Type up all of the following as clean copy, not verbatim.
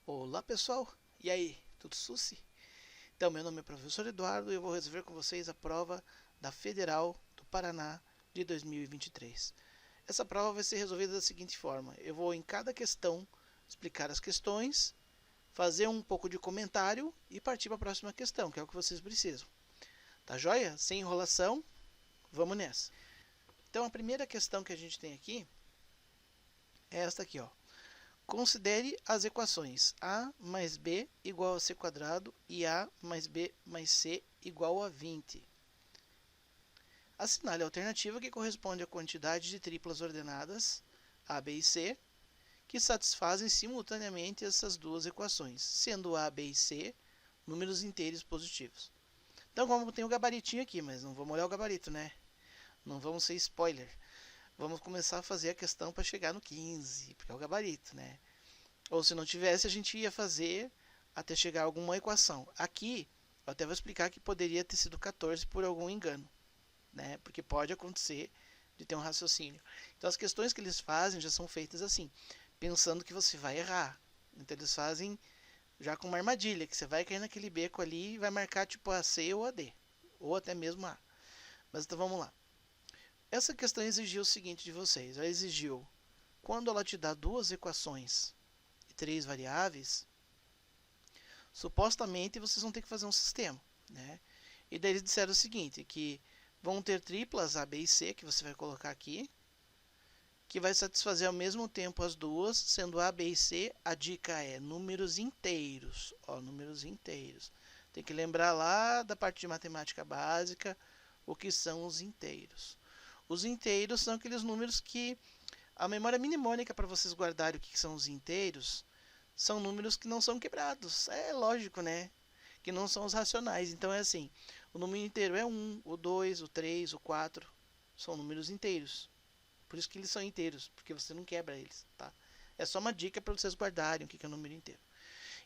Olá pessoal, e aí, tudo suci? Então, meu nome é professor Eduardo e eu vou resolver com vocês a prova da Federal do Paraná de 2023. Essa prova vai ser resolvida da seguinte forma: eu vou em cada questão explicar as questões, fazer um pouco de comentário e partir para a próxima questão, que é o que vocês precisam. Tá joia? Sem enrolação, vamos nessa. Então, a primeira questão que a gente tem aqui é esta aqui, ó. Considere as equações a mais b igual a c quadrado e a mais b mais c igual a 20. Assinale a alternativa que corresponde à quantidade de triplas ordenadas a, b e c que satisfazem simultaneamente essas duas equações, sendo a, b e c números inteiros positivos. Então, como tem o gabaritinho aqui, mas não vamos olhar o gabarito, né? Não vamos ser spoiler. Vamos começar a fazer a questão para chegar no 15, porque é o gabarito, né? Ou se não tivesse, a gente ia fazer até chegar a alguma equação. Aqui, eu até vou explicar que poderia ter sido 14 por algum engano, né? Porque pode acontecer de ter um raciocínio. Então, as questões que eles fazem já são feitas assim, pensando que você vai errar. Então, eles fazem já com uma armadilha, que você vai cair naquele beco ali e vai marcar tipo a C ou a D, ou até mesmo A. Mas então vamos lá. Essa questão exigiu o seguinte de vocês. Ela exigiu, quando ela te dá duas equações e três variáveis, supostamente vocês vão ter que fazer um sistema, né? E daí eles disseram o seguinte, que vão ter triplas A, B e C, que você vai colocar aqui, que vai satisfazer ao mesmo tempo as duas, sendo A, B e C, a dica é números inteiros, ó, números inteiros. Tem que lembrar lá da parte de matemática básica, o que são os inteiros. Os inteiros são aqueles números que a memória mnemônica para vocês guardarem o que são os inteiros são números que não são quebrados. É lógico, né? Que não são os racionais. Então é assim, o número inteiro é 1, o 2, o 3, o 4. São números inteiros. Por isso que eles são inteiros, porque você não quebra eles, tá? É só uma dica para vocês guardarem o que é o número inteiro.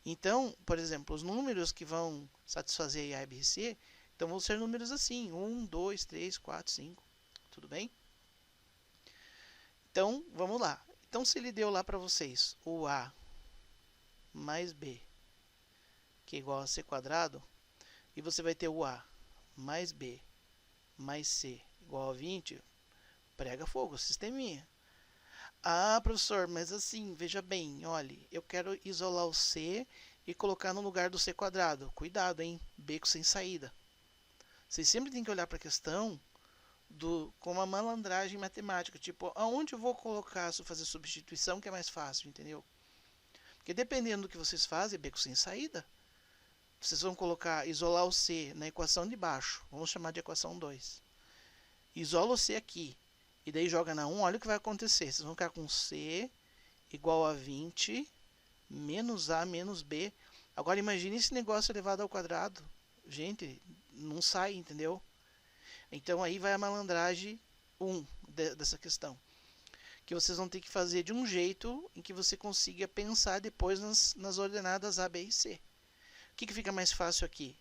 Então, por exemplo, os números que vão satisfazer a, B e C, então vão ser números assim, 1, 2, 3, 4, 5. Tudo bem? Então, vamos lá. Então, se ele deu lá para vocês o A mais B, que é igual a C quadrado, e você vai ter o A mais B mais C igual a 20, prega fogo, sisteminha. Ah, professor, mas assim, veja bem, olhe, eu quero isolar o C e colocar no lugar do C quadrado. Cuidado, hein? Beco sem saída. Vocês sempre têm que olhar para a questão com uma malandragem matemática, tipo, aonde eu vou colocar se eu fazer substituição que é mais fácil, entendeu? Porque dependendo do que vocês fazem, beco sem saída. Vocês vão colocar, isolar o C na equação de baixo, vamos chamar de equação 2. Isola o C aqui, e daí joga na 1, olha o que vai acontecer. Vocês vão ficar com C igual a 20 menos A menos B. Agora imagine esse negócio elevado ao quadrado. Gente, não sai, entendeu? Então aí vai a malandragem 1 dessa questão. Que vocês vão ter que fazer de um jeito em que você consiga pensar depois nas ordenadas A, B e C. O que fica mais fácil aqui?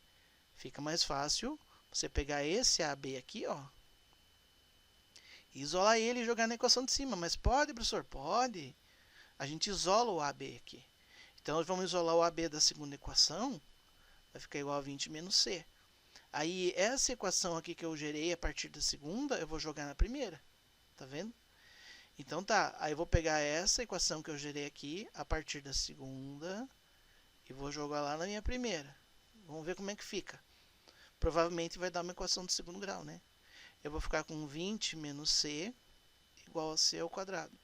Fica mais fácil você pegar esse AB aqui, ó, e isolar ele e jogar na equação de cima. Mas pode, professor? Pode. A gente isola o AB aqui. Então, nós vamos isolar o AB da segunda equação, vai ficar igual a 20 menos C. Aí, essa equação aqui que eu gerei a partir da segunda, eu vou jogar na primeira. Tá vendo? Então, tá. Aí, eu vou pegar essa equação que eu gerei aqui a partir da segunda e vou jogar lá na minha primeira. Vamos ver como é que fica. Provavelmente vai dar uma equação de segundo grau, né? Eu vou ficar com 20 menos C igual a C ao quadrado.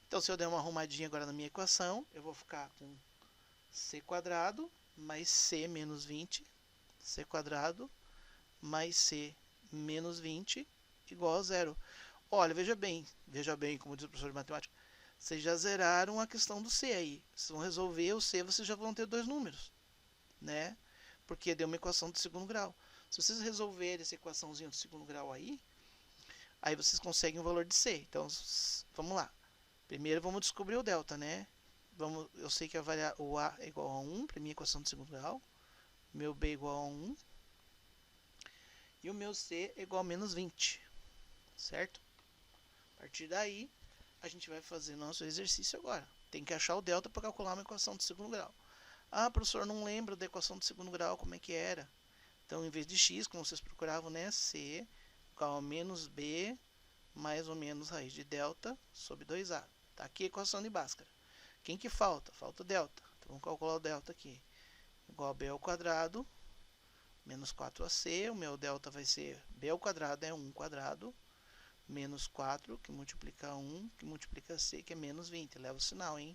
Então, se eu der uma arrumadinha agora na minha equação, eu vou ficar com C quadrado mais C menos 20, C quadrado mais C menos 20 igual a zero. Olha, veja bem, como diz o professor de matemática, vocês já zeraram a questão do C aí. Vocês vão resolver o C, vocês já vão ter dois números, né? Porque deu uma equação de segundo grau. Se vocês resolverem essa equaçãozinha de segundo grau aí vocês conseguem o valor de C. Então, vamos lá. Primeiro vamos descobrir o delta, né? Eu sei que o A é igual a 1, para minha equação de segundo grau. Meu B é igual a 1. E o meu C é igual a menos 20. Certo? A partir daí, a gente vai fazer nosso exercício agora. Tem que achar o delta para calcular uma equação de segundo grau. Ah, professor, não lembro da equação de segundo grau, como é que era? Então, em vez de x, como vocês procuravam, né, c igual a menos b mais ou menos raiz de delta sobre 2a. Tá aqui a equação de Bhaskara. Quem que falta? Falta o delta. Então, vamos calcular o delta aqui. Igual a b ao quadrado menos 4ac. O meu delta vai ser b ao quadrado é 1 quadrado menos 4, que multiplica 1, que multiplica c, que é menos 20. Leva o sinal, hein?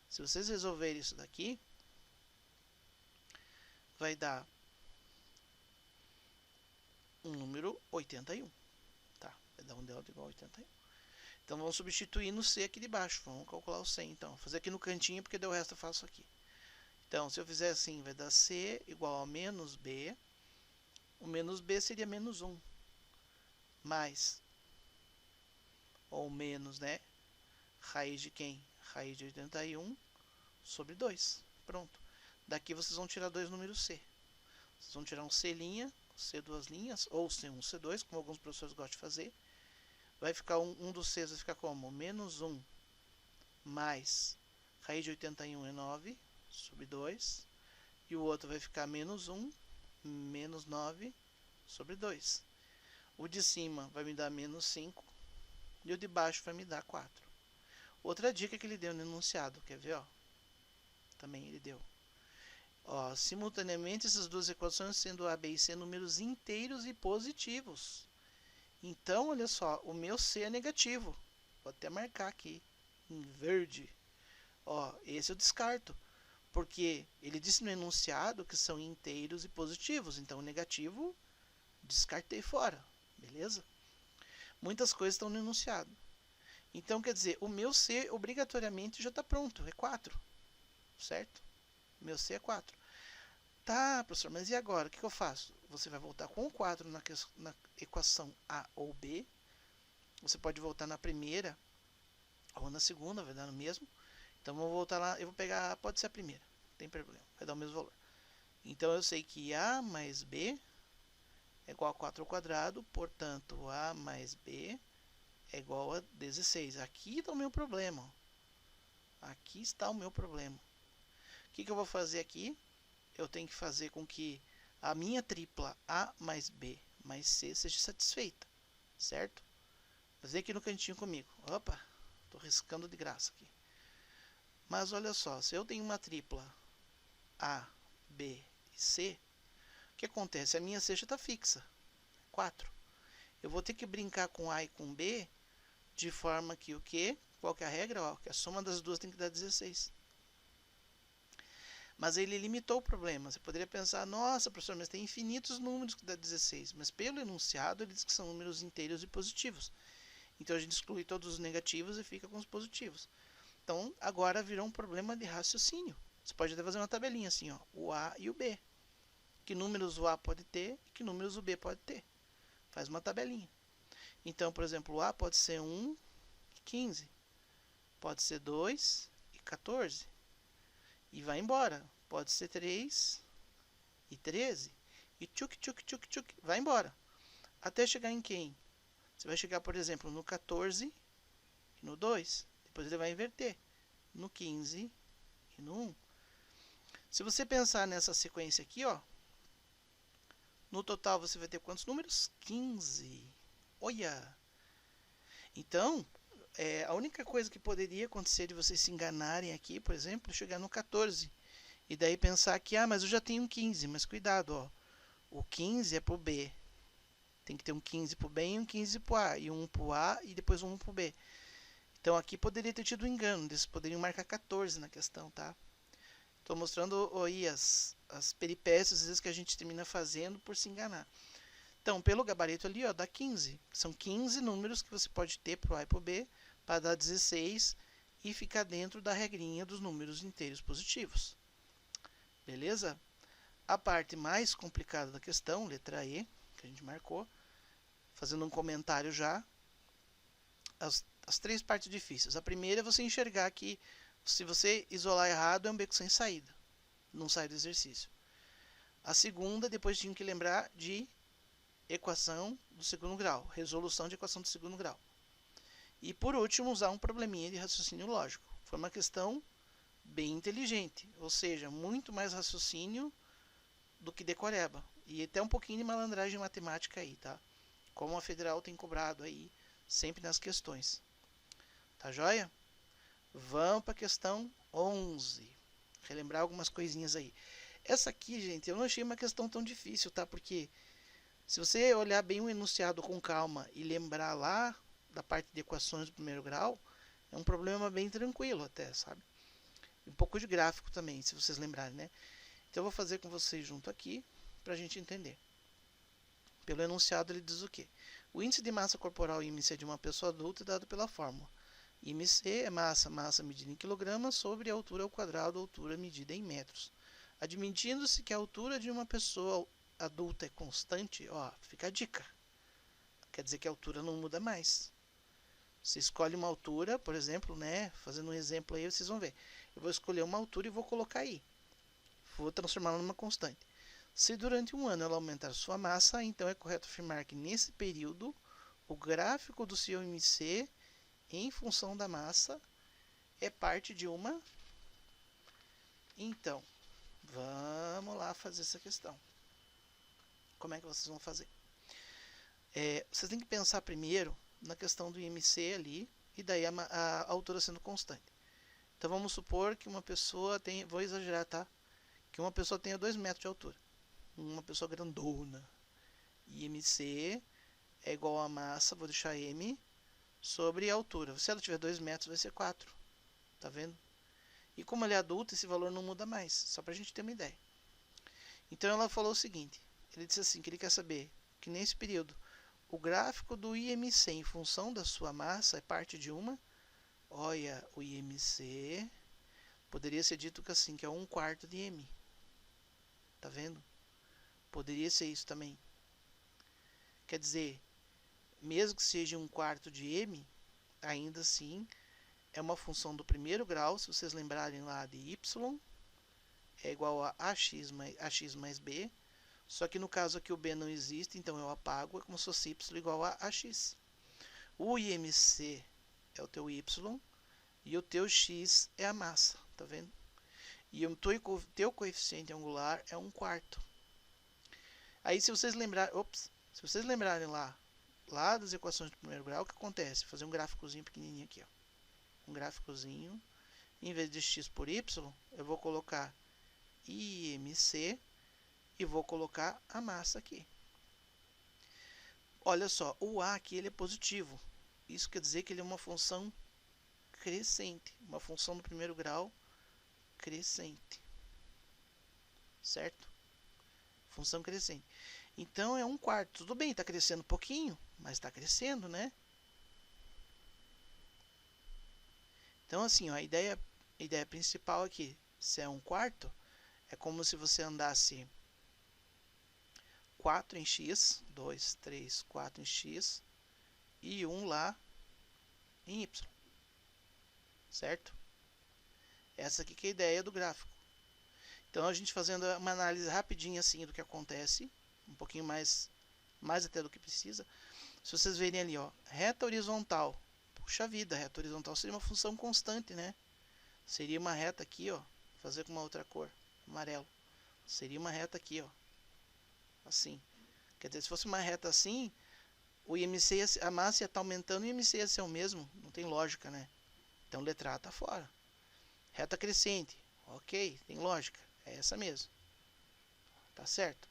Se vocês resolverem isso daqui, vai dar um número 81. Tá? Vai dar um delta igual a 81. Então, vamos substituir no c aqui de baixo. Vamos calcular o c, então. Vou fazer aqui no cantinho, porque o resto eu faço aqui. Então, se eu fizer assim, vai dar c igual a menos b. O menos b seria menos 1. Mais, ou menos, né? Raiz de quem? Raiz de 81 sobre 2. Pronto. Daqui vocês vão tirar dois números c. Vocês vão tirar um c', c duas linhas, ou c1, c2, como alguns professores gostam de fazer. Vai ficar um dos c's, vai ficar como? Menos 1 mais raiz de 81 é 9 sobre 2. E o outro vai ficar menos 1 menos 9 sobre 2. O de cima vai me dar menos 5 e o de baixo vai me dar 4. Outra dica que ele deu no enunciado, quer ver? Ó? Também ele deu. Ó, simultaneamente, essas duas equações sendo A, B e C números inteiros e positivos. Então, olha só, o meu C é negativo. Vou até marcar aqui, em verde. Ó, esse eu descarto, porque ele disse no enunciado que são inteiros e positivos. Então, o negativo, descartei fora, beleza? Muitas coisas estão no enunciado. Então, quer dizer, o meu C obrigatoriamente já está pronto, é 4, certo? O meu C é 4. Tá, professor, mas e agora? O que eu faço? Você vai voltar com o 4 na equação A ou B. Você pode voltar na primeira ou na segunda, vai dar no mesmo. Então, vamos voltar lá, eu vou pegar, pode ser a primeira, não tem problema, vai dar o mesmo valor. Então, eu sei que A mais B é igual a 4 ao quadrado, portanto, A mais B é igual a 16. Aqui está o meu problema. Ó. Aqui está o meu problema. O que eu vou fazer aqui? Eu tenho que fazer com que a minha tripla A mais B mais C seja satisfeita, certo? Fazer aqui no cantinho comigo. Opa, estou riscando de graça aqui. Mas olha só, se eu tenho uma tripla A, B e C, o que acontece? A minha C já está fixa, 4. Eu vou ter que brincar com A e com B, de forma que o quê? Qual que é a regra? Ó, que a soma das duas tem que dar 16. Mas ele limitou o problema. Você poderia pensar, nossa, professor, mas tem infinitos números que dá 16. Mas pelo enunciado, ele diz que são números inteiros e positivos. Então, a gente exclui todos os negativos e fica com os positivos. Então, agora virou um problema de raciocínio. Você pode até fazer uma tabelinha assim, ó, o A e o B. Que números o A pode ter e que números o B pode ter. Faz uma tabelinha. Então, por exemplo, o A pode ser 1 e 15. Pode ser 2 e 14. E vai embora. Pode ser 3 e 13. E tchuc, tchuc, tchuc, tchuc. Vai embora. Até chegar em quem? Você vai chegar, por exemplo, no 14 e no 2. Depois ele vai inverter. No 15 e no 1. Se você pensar nessa sequência aqui, ó. No total você vai ter quantos números? 15. Olha! Então, a única coisa que poderia acontecer de vocês se enganarem aqui, por exemplo, é chegar no 14. E daí pensar que, mas eu já tenho um 15. Mas cuidado, ó. O 15 é para o B. Tem que ter um 15 para o B e um 15 para o A. E um para o A e depois um para o B. Então aqui poderia ter tido um engano. Eles poderiam marcar 14 na questão, tá? Estou mostrando aí as peripécias às vezes que a gente termina fazendo por se enganar. Então, pelo gabarito ali, ó, dá 15. São 15 números que você pode ter para o A e para o B, para dar 16 e ficar dentro da regrinha dos números inteiros positivos. Beleza? A parte mais complicada da questão, letra E, que a gente marcou, fazendo um comentário já, as três partes difíceis. A primeira é você enxergar que, se você isolar errado, é um beco sem saída. Não sai do exercício. A segunda, depois tinha que lembrar de equação do segundo grau, resolução de equação do segundo grau. E por último, usar um probleminha de raciocínio lógico. Foi uma questão bem inteligente, ou seja, muito mais raciocínio do que decoreba. E até um pouquinho de malandragem matemática aí, tá? Como a federal tem cobrado aí, sempre nas questões. Tá joia? Vamos para a questão 11. Relembrar algumas coisinhas aí. Essa aqui, gente, eu não achei uma questão tão difícil, tá? Porque se você olhar bem o enunciado com calma e lembrar lá da parte de equações do primeiro grau, é um problema bem tranquilo até, sabe? Um pouco de gráfico também, se vocês lembrarem, né? Então eu vou fazer com vocês junto aqui para a gente entender. Pelo enunciado ele diz o quê? O índice de massa corporal IMC de uma pessoa adulta é dado pela fórmula. IMC é massa medida em quilogramas sobre a altura ao quadrado, altura medida em metros. Admitindo-se que a altura de uma pessoa adulta é constante, ó, fica a dica. Quer dizer que a altura não muda mais. Você escolhe uma altura, por exemplo, né? Fazendo um exemplo aí, vocês vão ver. Eu vou escolher uma altura e vou colocar aí. Vou transformá-la numa constante. Se durante um ano ela aumentar sua massa, então é correto afirmar que nesse período o gráfico do seu IMC em função da massa é parte de uma. Então, vamos lá fazer essa questão. Como é que vocês vão fazer? Vocês têm que pensar primeiro na questão do IMC ali e daí a altura sendo constante. Então vamos supor que uma pessoa tem, vou exagerar, tá? Que uma pessoa tenha 2 metros de altura. Uma pessoa grandona. IMC é igual a massa, vou deixar M, sobre a altura. Se ela tiver 2 metros, vai ser 4. Tá vendo? E como ela é adulta, esse valor não muda mais. Só pra gente ter uma ideia. Então ela falou o seguinte. Ele disse assim, que ele quer saber que nesse período o gráfico do IMC em função da sua massa é parte de uma. Olha, o IMC poderia ser dito que assim, que é 1/4 de M. Tá vendo? Poderia ser isso também. Quer dizer, mesmo que seja 1/4 de M, ainda assim é uma função do primeiro grau, se vocês lembrarem lá de y, é igual a ax mais b, só que no caso aqui o b não existe, então eu apago, é como se fosse y igual a ax. O IMC é o teu y e o teu x é a massa, tá vendo? E o teu coeficiente angular é 1/4. Aí se vocês lembrarem lá das equações do primeiro grau, o que acontece? Vou fazer um gráficozinho pequenininho aqui, ó. Um gráficozinho, em vez de x por y, eu vou colocar IMC e vou colocar a massa aqui. Olha só, o A aqui ele é positivo. Isso quer dizer que ele é uma função crescente, uma função do primeiro grau crescente. Certo? Função crescente. Então é 1/4. Tudo bem, está crescendo um pouquinho, mas está crescendo, né? Então assim, ó, a ideia principal aqui, se é 1/4, é como se você andasse 4 em x, 2, 3, 4 em x e 1 lá em y. Certo? Essa aqui que é a ideia do gráfico. Então a gente fazendo uma análise rapidinha assim do que acontece, um pouquinho mais até do que precisa. Se vocês verem ali, ó, reta horizontal. Puxa vida, reta horizontal seria uma função constante, né? Seria uma reta aqui, ó, fazer com uma outra cor, amarelo. Seria uma reta aqui, ó. Assim. Quer dizer, se fosse uma reta assim, o IMC, a massa ia estar aumentando e o IMC ia ser o mesmo. Não tem lógica, né? Então letra A está fora. Reta crescente. Ok, tem lógica. É essa mesmo. Tá certo?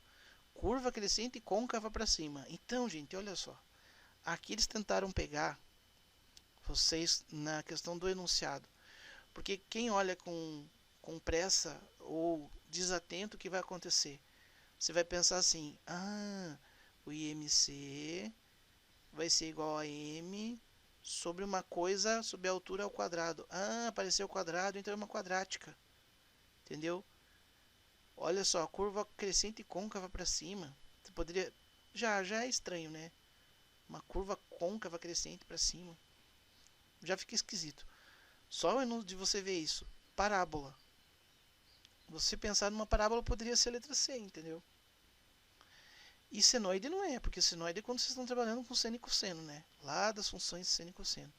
Curva crescente e côncava para cima. Então, gente, olha só. Aqui eles tentaram pegar vocês na questão do enunciado. Porque quem olha com pressa ou desatento, o que vai acontecer? Você vai pensar assim, o IMC vai ser igual a M sobre uma coisa, sobre a altura ao quadrado. Apareceu o quadrado, então é uma quadrática. Entendeu? Olha só, a curva crescente e côncava para cima. Você poderia... Já é estranho, né? Uma curva côncava crescente para cima. Já fica esquisito. Só de você ver isso. Parábola. Você pensar numa parábola poderia ser a letra C, entendeu? E senoide não é, porque senoide é quando vocês estão trabalhando com seno e cosseno, né? Lá das funções de seno e cosseno.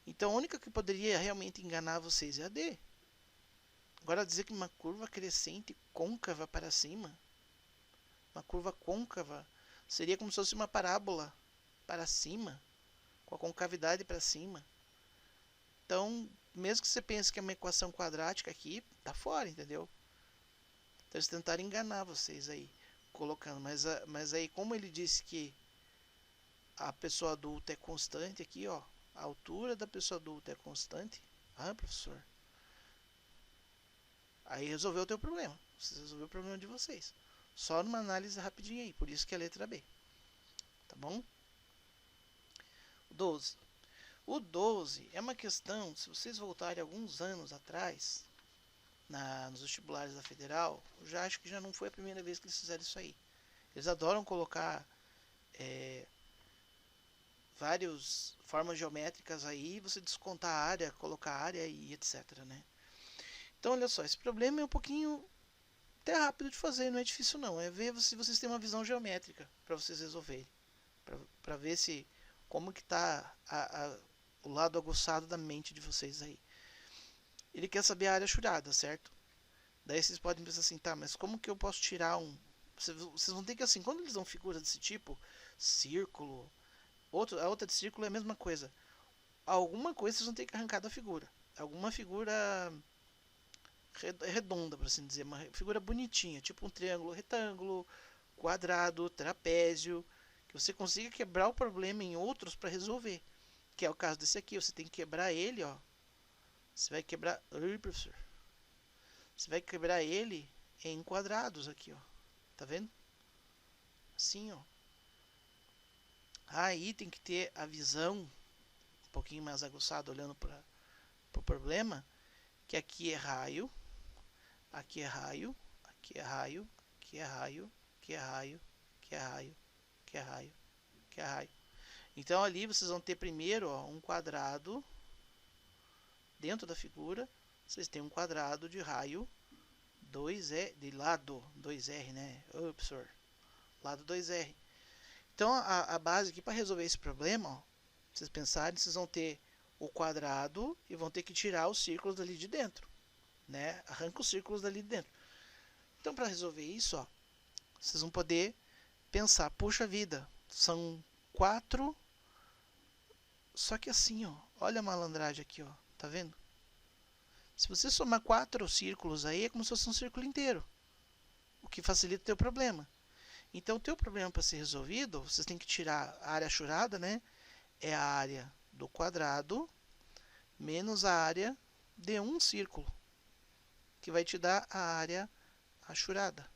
Então a única que poderia realmente enganar vocês é a D. Agora dizer que uma curva crescente côncava para cima, uma curva côncava, seria como se fosse uma parábola para cima, com a concavidade para cima. Então, mesmo que você pense que é uma equação quadrática aqui, tá fora, entendeu? Então eles tentaram enganar vocês aí, colocando. Mas aí, como ele disse que a pessoa adulta é constante aqui, ó, a altura da pessoa adulta é constante. Ah, professor. Aí resolveu o teu problema. Você resolveu o problema de vocês. Só numa análise rapidinha aí. Por isso que é a letra B. Tá bom? 12. O 12 é uma questão, se vocês voltarem alguns anos atrás, nos vestibulares da Federal, eu já acho que já não foi a primeira vez que eles fizeram isso aí. Eles adoram colocar várias formas geométricas aí, você descontar a área, colocar a área e etc, né? Então, olha só, esse problema é um pouquinho até rápido de fazer, não é difícil não. É ver se vocês têm uma visão geométrica para vocês resolverem. Para ver se como que está o lado aguçado da mente de vocês aí. Ele quer saber a área achurada, certo? Daí vocês podem pensar assim, tá, mas como que eu posso tirar um... Vocês vão ter que, assim, quando eles dão figuras desse tipo, círculo, a outra de círculo é a mesma coisa. Alguma coisa vocês vão ter que arrancar da figura. Alguma figura redonda, por assim dizer, uma figura bonitinha, tipo um triângulo, retângulo, quadrado, trapézio, que você consiga quebrar o problema em outros para resolver. Que é o caso desse aqui, você tem que quebrar ele, ó. Você vai quebrar, ui, professor. Você vai quebrar ele em quadrados aqui, ó. Tá vendo? Assim, ó. Aí tem que ter a visão um pouquinho mais aguçada, olhando para o problema, que aqui é raio, aqui é raio, aqui é raio, aqui é raio, aqui é raio, aqui é raio, aqui é raio, aqui é raio. Então ali vocês vão ter primeiro, ó, um quadrado dentro da figura. Vocês têm um quadrado de raio 2R, de lado 2R, né? Ô, professor, lado 2R. Então a base aqui para resolver esse problema, ó, vocês pensarem, vocês vão ter o quadrado e vão ter que tirar os círculos dali de dentro, né? Arranca os círculos dali de dentro. Então para resolver isso, ó, vocês vão poder pensar, puxa vida, são 4, só que assim, ó, olha a malandragem aqui, ó, tá vendo? Se você somar 4 círculos aí, é como se fosse um círculo inteiro, o que facilita o teu problema. Então, o teu problema para ser resolvido, vocês têm que tirar a área achurada, né? É a área do quadrado menos a área de um círculo, que vai te dar a área achurada.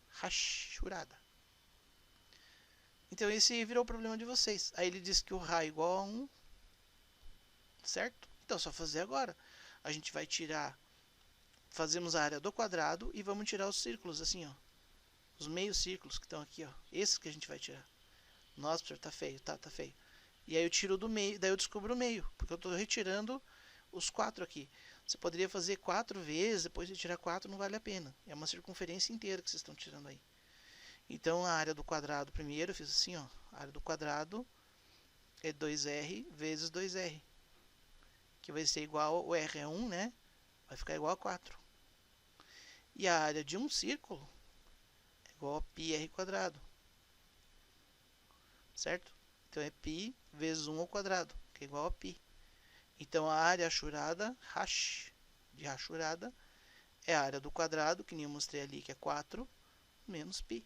Então, esse virou o problema de vocês. Aí ele diz que o raio é igual a 1, certo? Então, é só fazer agora. A gente vai tirar, fazemos a área do quadrado e vamos tirar os círculos, assim, ó. Os meios círculos que estão aqui, ó. Esses que a gente vai tirar. Nossa, professor, tá feio, tá feio. E aí eu tiro do meio, daí eu descubro o meio, porque eu estou retirando os 4 aqui. Você poderia fazer 4 vezes, depois de tirar 4 não vale a pena. É uma circunferência inteira que vocês estão tirando aí. Então a área do quadrado primeiro, eu fiz assim, ó. A área do quadrado é 2R vezes 2R. Que vai ser igual, o R é 1, né? Vai ficar igual a 4. E a área de um círculo é igual a πr quadrado. Certo? Então é π vezes 1 ao quadrado, que é igual a π. Então a área achurada, de rachurada, é a área do quadrado, que nem eu mostrei ali, que é 4, menos π.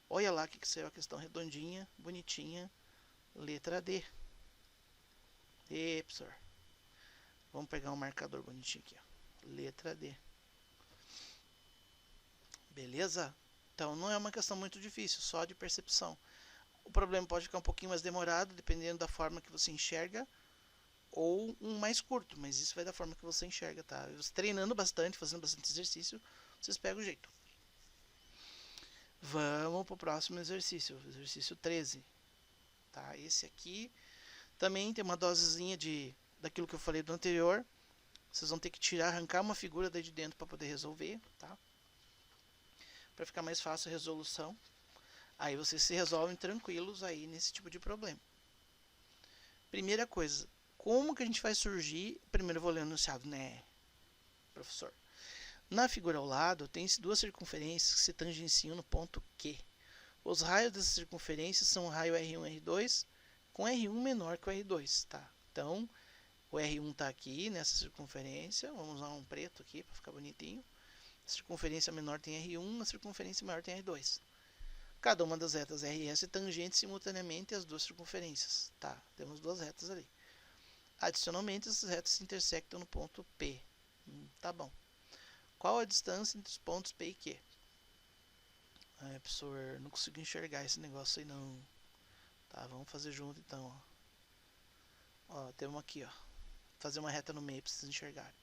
Olha lá que saiu a questão redondinha, bonitinha, letra D. E, professor, vamos pegar um marcador bonitinho aqui, ó. Letra D. Beleza? Então não é uma questão muito difícil, só de percepção. O problema pode ficar um pouquinho mais demorado, dependendo da forma que você enxerga, ou um mais curto, mas isso vai da forma que você enxerga, tá? Você treinando bastante, fazendo bastante exercício, vocês pegam o jeito. Vamos para o próximo exercício, exercício 13. Tá? Esse aqui também tem uma dosezinha daquilo que eu falei do anterior. Vocês vão ter que tirar, arrancar uma figura daí de dentro para poder resolver, tá? Para ficar mais fácil a resolução. Aí vocês se resolvem tranquilos aí nesse tipo de problema. Primeira coisa, Como que a gente vai surgir? Primeiro eu vou ler o enunciado, né, professor? Na figura ao lado, tem-se duas circunferências que se tangenciam no ponto Q. Os raios dessas circunferências são o raio R1 e R2, com R1 menor que o R2, tá? Então, o R1 está aqui nessa circunferência. Vamos usar um preto aqui para ficar bonitinho. A circunferência menor tem R1, a circunferência maior tem R2. Cada uma das retas R e S é tangente simultaneamente às duas circunferências. Tá, temos duas retas ali. Adicionalmente, essas retas se intersectam no ponto P. Tá bom. Qual a distância entre os pontos P e Q? Professor, não consigo enxergar esse negócio aí não. Tá, vamos fazer junto então. Ó, temos aqui, ó. Fazer uma reta no meio para vocês enxergarem.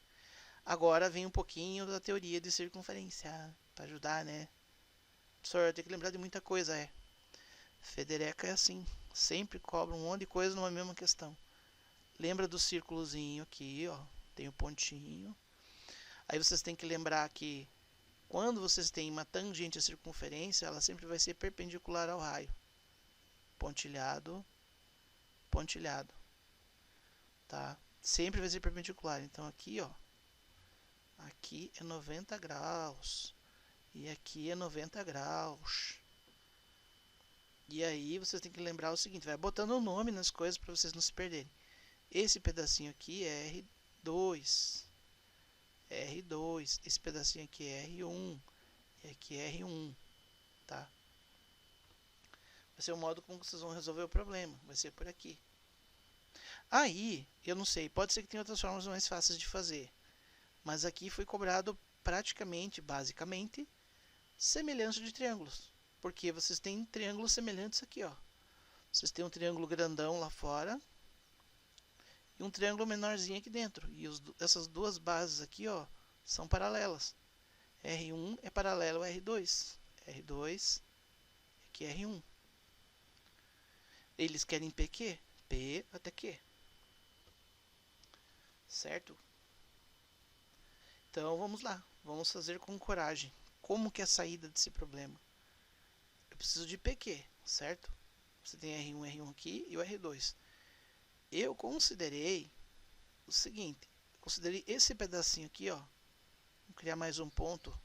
Agora vem um pouquinho da teoria de circunferência, para ajudar, né? Professor, tem que lembrar de muita coisa, Federeca é assim, sempre cobra um monte de coisa numa mesma questão. Lembra do círculozinho aqui, ó, tem o pontinho. Aí vocês têm que lembrar que quando vocês têm uma tangente à circunferência, ela sempre vai ser perpendicular ao raio. Pontilhado, pontilhado, tá? Sempre vai ser perpendicular. Então aqui, ó, aqui é 90 graus e aqui é 90 graus. E aí vocês têm que lembrar o seguinte, vai botando o nome nas coisas para vocês não se perderem. Esse pedacinho aqui é R2, R2, esse pedacinho aqui é R1, e aqui é R1, tá? Vai ser o modo como vocês vão resolver o problema, vai ser por aqui. Aí, eu não sei, pode ser que tenha outras formas mais fáceis de fazer, mas aqui foi cobrado praticamente, basicamente, semelhança de triângulos, porque vocês têm triângulos semelhantes aqui, ó. Vocês têm um triângulo grandão lá fora e um triângulo menorzinho aqui dentro. E essas duas bases aqui, ó, são paralelas. R1 é paralelo a R2. R2 aqui é R1. Eles querem PQ? P até Q. Certo? Então vamos lá. Vamos fazer com coragem. Como que é a saída desse problema? Eu preciso de PQ, certo? Você tem R1, R1 aqui e o R2. Eu considerei o seguinte. Considerei esse pedacinho aqui, ó. Vou criar mais um ponto.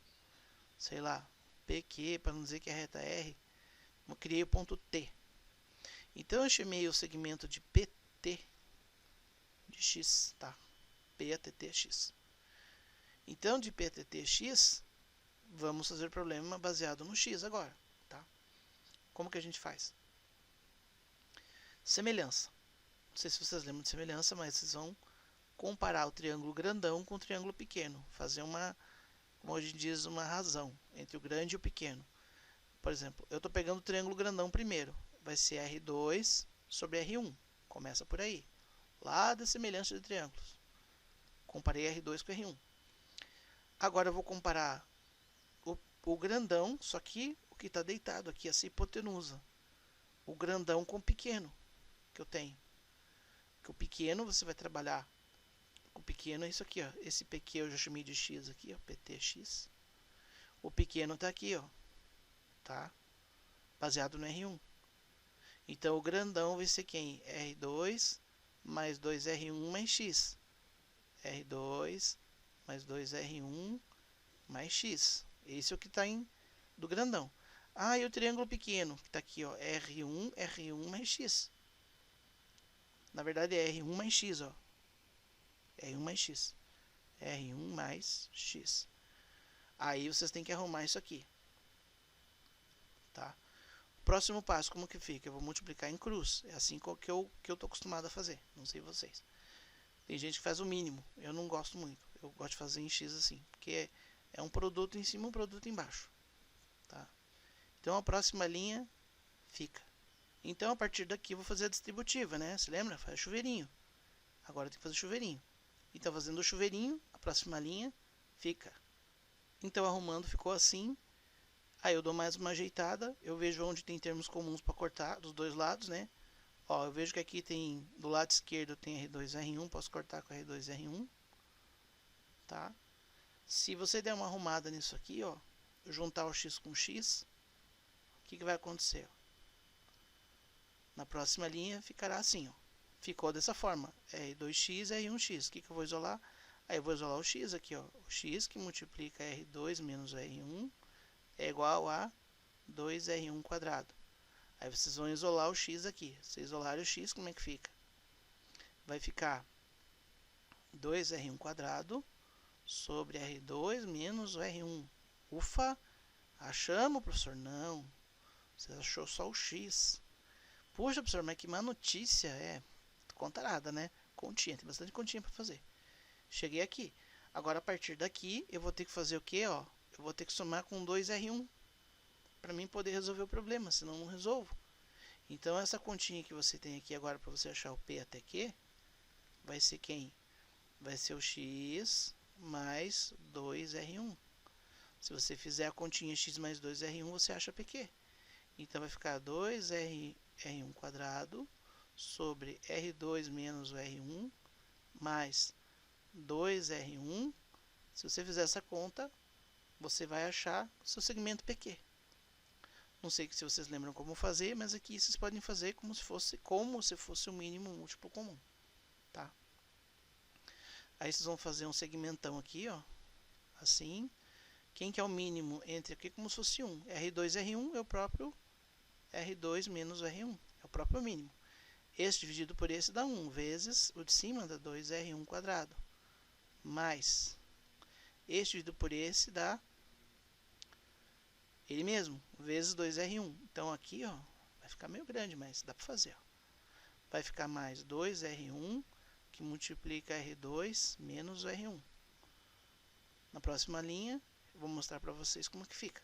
Sei lá, PQ, para não dizer que é reta R. Eu criei o ponto T. Então eu chamei o segmento de PT de X, tá? P até TX. Então de P até TX, vamos fazer o problema baseado no X agora, tá? Como que a gente faz? Semelhança. Não sei se vocês lembram de semelhança, mas vocês vão comparar o triângulo grandão com o triângulo pequeno. Fazer uma, como a gente diz, uma razão entre o grande e o pequeno. Por exemplo, eu estou pegando o triângulo grandão primeiro. Vai ser R2 sobre R1. Começa por aí. Lá da semelhança de triângulos. Comparei R2 com R1. Agora eu vou comparar o grandão, só que o que está deitado aqui, essa hipotenusa. O grandão com o pequeno que eu tenho. Que o pequeno você vai trabalhar. O pequeno é isso aqui, ó. Esse PQ eu já chamei de X aqui, ó. PTX. O pequeno está aqui, ó. Tá? Baseado no R1. Então o grandão vai ser quem? R2 mais 2R1 mais X. R2 mais 2R1 mais X. Esse é o que está do grandão. Ah, e o triângulo pequeno, que está aqui, ó. R1 mais X. Na verdade é R1 mais X, ó. R1 mais X. R1 mais X. Aí vocês têm que arrumar isso aqui. Tá? Próximo passo, como que fica? Eu vou multiplicar em cruz. É assim que eu tô acostumado a fazer. Não sei vocês. Tem gente que faz o mínimo. Eu não gosto muito. Eu gosto de fazer em X assim. Porque é um produto em cima e um produto embaixo. Tá? Então a próxima linha fica. Então a partir daqui eu vou fazer a distributiva, né? Se lembra? Faz chuveirinho. Agora tem que fazer chuveirinho. Então fazendo o chuveirinho, a próxima linha fica. Então arrumando ficou assim. Aí eu dou mais uma ajeitada, eu vejo onde tem termos comuns para cortar dos dois lados, né? Ó, eu vejo que aqui tem, do lado esquerdo tem R2R1, posso cortar com R2R1, tá? Se você der uma arrumada nisso aqui, ó, juntar o X com X, o que vai acontecer? Ó? Na próxima linha ficará assim, ó. ficou dessa forma, R2x, R1x. O que eu vou isolar? Aí eu vou isolar o x aqui, ó. O x que multiplica R2 menos R1 é igual a 2R1 quadrado. Aí vocês vão isolar o x aqui. Se isolar o x, como é que fica? Vai ficar 2R1 quadrado sobre R2 menos o R1. Ufa! Achamos, professor? Não. Você achou só o x. Puxa, professor, mas que má notícia. Conta nada, né? Continha, tem bastante continha para fazer. Cheguei aqui. Agora, a partir daqui, eu vou ter que fazer o quê? Ó? Eu vou ter que somar com 2R1 para mim poder resolver o problema, senão não resolvo. Então, essa continha que você tem aqui agora para você achar o P até Q, vai ser quem? Vai ser o x mais 2R1. Se você fizer a continha x mais 2R1, você acha PQ. Então, vai ficar 2R1 quadrado sobre R2 menos o R1 mais 2R1. Se você fizer essa conta, você vai achar o seu segmento PQ. Não sei se vocês lembram como fazer, mas aqui vocês podem fazer como se fosse o mínimo múltiplo comum, tá? Aí vocês vão fazer um segmentão aqui, ó, assim. Quem que é o mínimo entre aqui como se fosse 1? R2 e R1 é o próprio R2 menos o R1, é o próprio mínimo. Esse dividido por esse dá 1, vezes o de cima dá 2R1 quadrado, mais esse dividido por esse dá ele mesmo, vezes 2R1. Então aqui, ó, vai ficar meio grande, mas dá para fazer. Ó. Vai ficar mais 2R1, que multiplica R2 menos o R1. Na próxima linha, eu vou mostrar para vocês como que fica.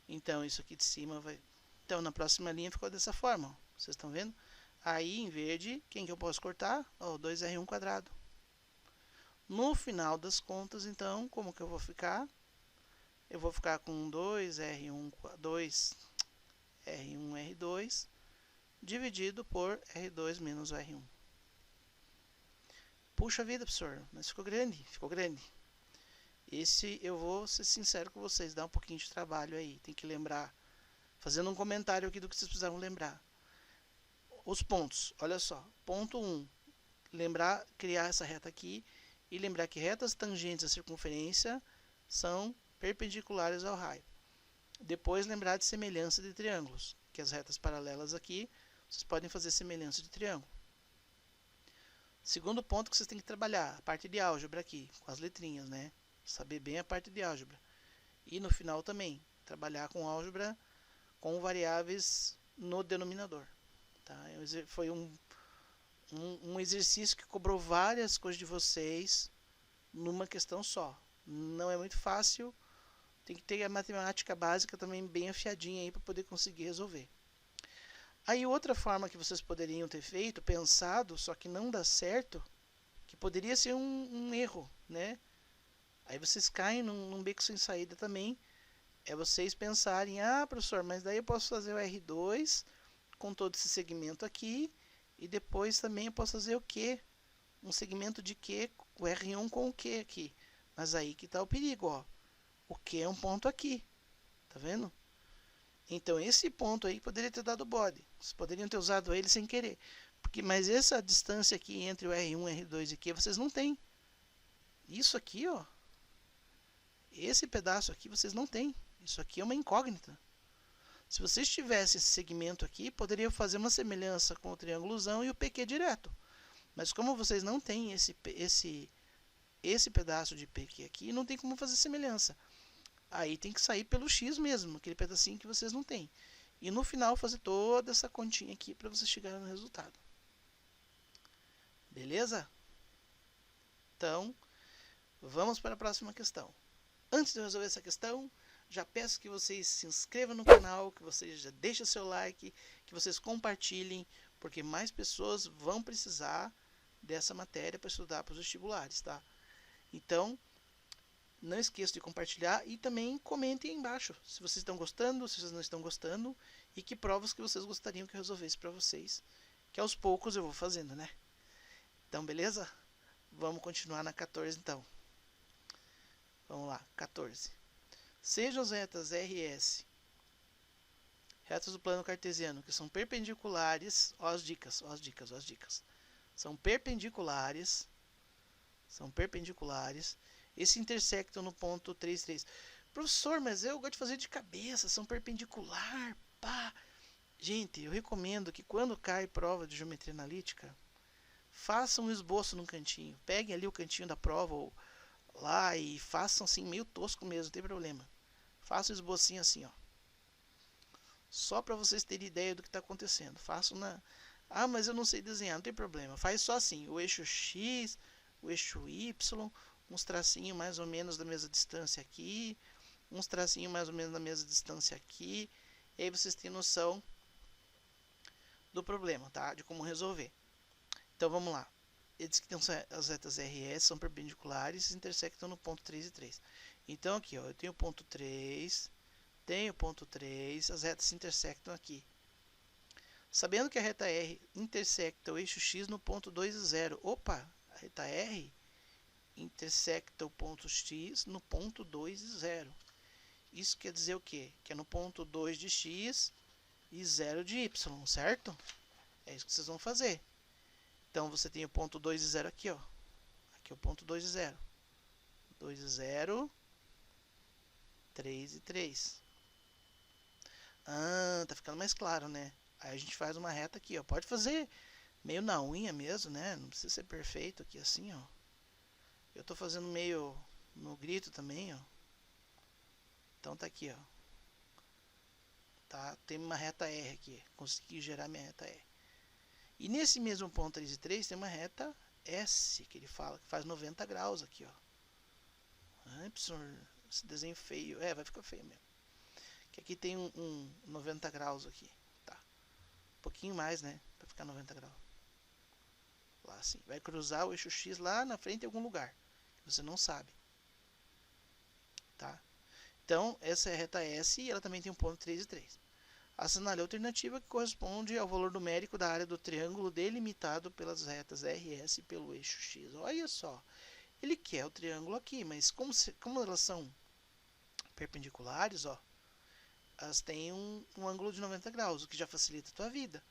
Então, isso aqui de cima vai... Então, na próxima linha ficou dessa forma, ó. Vocês estão vendo? Aí, em verde, quem que eu posso cortar? Ó, 2R1 quadrado. No final das contas, então, como que eu vou ficar? Eu vou ficar com 2R1, R2 dividido por R2 menos o R1. Puxa vida, professor, mas ficou grande, ficou grande. Esse, eu vou ser sincero com vocês, dá um pouquinho de trabalho aí. Tem que lembrar, fazendo um comentário aqui do que vocês precisavam lembrar. Os pontos, olha só. Ponto 1, lembrar, criar essa reta aqui e lembrar que retas tangentes à circunferência são perpendiculares ao raio. Depois lembrar de semelhança de triângulos, que as retas paralelas aqui, vocês podem fazer semelhança de triângulo. Segundo ponto que vocês têm que trabalhar, a parte de álgebra aqui, com as letrinhas, né? Saber bem a parte de álgebra. E no final também, trabalhar com álgebra com variáveis no denominador. Tá? Foi um exercício que cobrou várias coisas de vocês numa questão só. Não é muito fácil, tem que ter a matemática básica também bem afiadinha aí para poder conseguir resolver. Aí outra forma que vocês poderiam ter feito, pensado, só que não dá certo, que poderia ser um erro, né? Aí vocês caem num beco sem saída também, é vocês pensarem, ah, professor, mas daí eu posso fazer o R2 com todo esse segmento aqui, e depois também eu posso fazer o Q, um segmento de Q, o R1 com o Q aqui. Mas aí que está o perigo, ó. O Q é um ponto aqui, tá vendo? Então esse ponto aí poderia ter dado bode. Vocês poderiam ter usado ele sem querer. Mas essa distância aqui entre o R1, R2 e Q vocês não têm. Isso aqui, ó. Esse pedaço aqui vocês não têm. Isso aqui é uma incógnita. Se vocês tivessem esse segmento aqui, poderiam fazer uma semelhança com o triângulozão e o PQ direto. Mas como vocês não têm esse pedaço de PQ aqui, não tem como fazer semelhança. Aí tem que sair pelo X mesmo, aquele pedacinho que vocês não têm. E no final fazer toda essa continha aqui para vocês chegarem no resultado. Beleza? Então, vamos para a próxima questão. Antes de eu resolver essa questão, já peço que vocês se inscrevam no canal, que vocês já deixem seu like, que vocês compartilhem, porque mais pessoas vão precisar dessa matéria para estudar para os vestibulares, tá? Então, não esqueça de compartilhar e também comentem aí embaixo se vocês estão gostando, se vocês não estão gostando e que provas que vocês gostariam que eu resolvesse para vocês, que aos poucos eu vou fazendo, né? Então, beleza? Vamos continuar na 14 então. Vamos lá, 14. Sejam as retas RS retas do plano cartesiano que são perpendiculares, ó as dicas, ó as dicas, ó as dicas. São perpendiculares, e se intersectam no ponto 3, 3. Professor, mas eu gosto de fazer de cabeça, são perpendicular, pá. Gente, eu recomendo que quando cai prova de geometria analítica, façam um esboço num cantinho. Peguem ali o cantinho da prova ou lá e façam assim, meio tosco mesmo, não tem problema. Façam um esbocinho assim, ó. Só para vocês terem ideia do que está acontecendo. Façam na... Ah, mas eu não sei desenhar, não tem problema. Faz só assim, o eixo X, o eixo Y, uns tracinhos mais ou menos da mesma distância aqui, uns tracinhos mais ou menos da mesma distância aqui. E aí vocês têm noção do problema, tá? De como resolver. Então vamos lá. Ele diz que as retas RS são perpendiculares e se intersectam no ponto 3 e 3. Então aqui, ó, eu tenho o ponto 3, as retas se intersectam aqui. Sabendo que a reta R intersecta o eixo X no ponto 2 e 0. Opa, a reta R intersecta o ponto X no ponto 2 e 0. Isso quer dizer o quê? Que é no ponto 2 de X e 0 de Y, certo? É isso que vocês vão fazer. Então, você tem o ponto 2 e 0 aqui, ó. Aqui é o ponto 2 e 0. 2 e 0, 3 e 3. Ah, tá ficando mais claro, né? Aí a gente faz uma reta aqui, ó. Pode fazer meio na unha mesmo, né? Não precisa ser perfeito aqui assim, ó. Eu tô fazendo meio no grito também, ó. Então tá aqui, ó. Tá? Tem uma reta R aqui. Consegui gerar minha reta R. E nesse mesmo ponto 3 e 3 tem uma reta S, que ele fala, que faz 90 graus aqui, ó. Ai, professor, esse desenho feio. É, vai ficar feio mesmo. Que aqui tem um 90 graus aqui. Tá. Um pouquinho mais, né? Pra ficar 90 graus. Lá assim. Vai cruzar o eixo X lá na frente em algum lugar. Você não sabe. Tá? Então, essa é a reta S e ela também tem um ponto 3 e 3. Assinale a alternativa que corresponde ao valor numérico da área do triângulo delimitado pelas retas RS pelo eixo X. Olha só. Ele quer o triângulo aqui, mas como elas são perpendiculares, ó, elas têm um ângulo de 90 graus, o que já facilita a tua vida.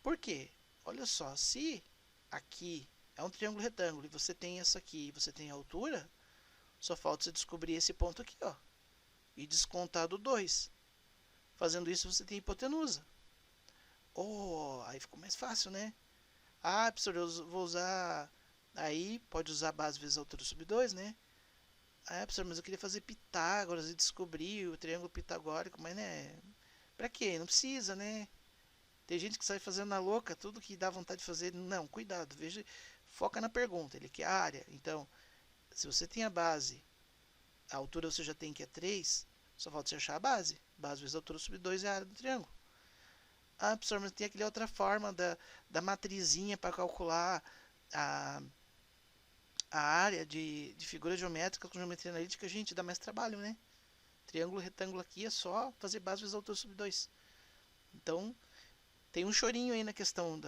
Por quê? Olha só, se aqui é um triângulo retângulo e você tem essa aqui e você tem a altura, só falta você descobrir esse ponto aqui, ó, e descontar do 2. Fazendo isso, você tem hipotenusa. Oh, aí ficou mais fácil, né? Ah, professor, eu vou usar... Aí, pode usar base vezes altura sobre 2, né? Ah, professor, mas eu queria fazer Pitágoras e descobrir o triângulo pitagórico, mas, né? Pra quê? Não precisa, né? Tem gente que sai fazendo na louca, tudo que dá vontade de fazer. Não, cuidado, veja, foca na pergunta. Ele quer a área. Então, se você tem a base, a altura você já tem que é 3, só falta você achar a base. Base vezes a altura sobre 2 é a área do triângulo. Ah, professor, mas tem aquela outra forma da matrizinha para calcular a área de figura geométrica com geometria analítica. Gente, dá mais trabalho, né? Triângulo, retângulo aqui é só fazer base vezes a altura sobre 2. Então, tem um chorinho aí na questão.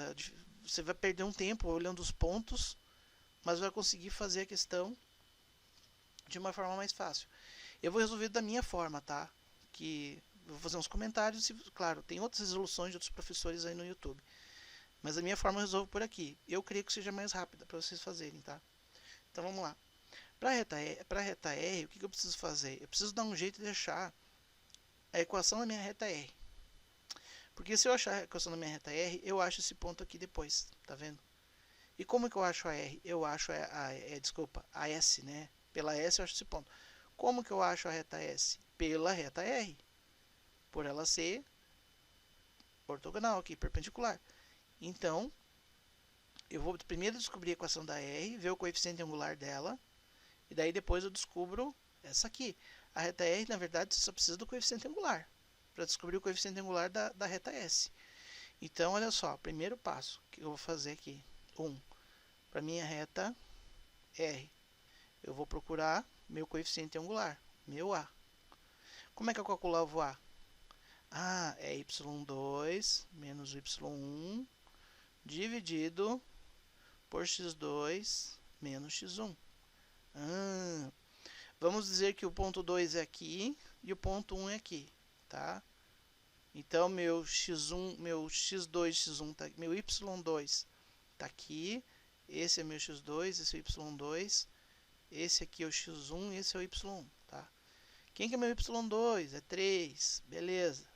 Você vai perder um tempo olhando os pontos, mas vai conseguir fazer a questão de uma forma mais fácil. Eu vou resolver da minha forma, tá? Que vou fazer uns comentários e, claro, tem outras resoluções de outros professores aí no YouTube. Mas a minha forma eu resolvo por aqui. Eu creio que seja mais rápida para vocês fazerem, tá? Então vamos lá. Para a reta R, o que eu preciso fazer? Eu preciso dar um jeito de achar a equação da minha reta R. Porque se eu achar a equação da minha reta R, eu acho esse ponto aqui depois, tá vendo? E como que eu acho a R? Eu acho a S, né? Pela S eu acho esse ponto. Como que eu acho a reta S? Pela reta R. Por ela ser ortogonal aqui, perpendicular. Então, eu vou primeiro descobrir a equação da R, ver o coeficiente angular dela, e daí depois eu descubro essa aqui. A reta R, na verdade, você só precisa do coeficiente angular, para descobrir o coeficiente angular da reta S. Então, olha só, primeiro passo que eu vou fazer aqui. Para minha reta R, eu vou procurar meu coeficiente angular, meu A. Como é que eu calculava o A? Ah, é y2 menos y1 dividido por x2 menos x1. Vamos dizer que o ponto 2 é aqui e o ponto 1 é aqui, tá? Então, meu x1, meu x2, x1, meu y2 tá aqui. Esse é meu x2, esse é o y2. Esse aqui é o x1 e esse é o y1, tá? Quem que é meu y2? É 3, beleza.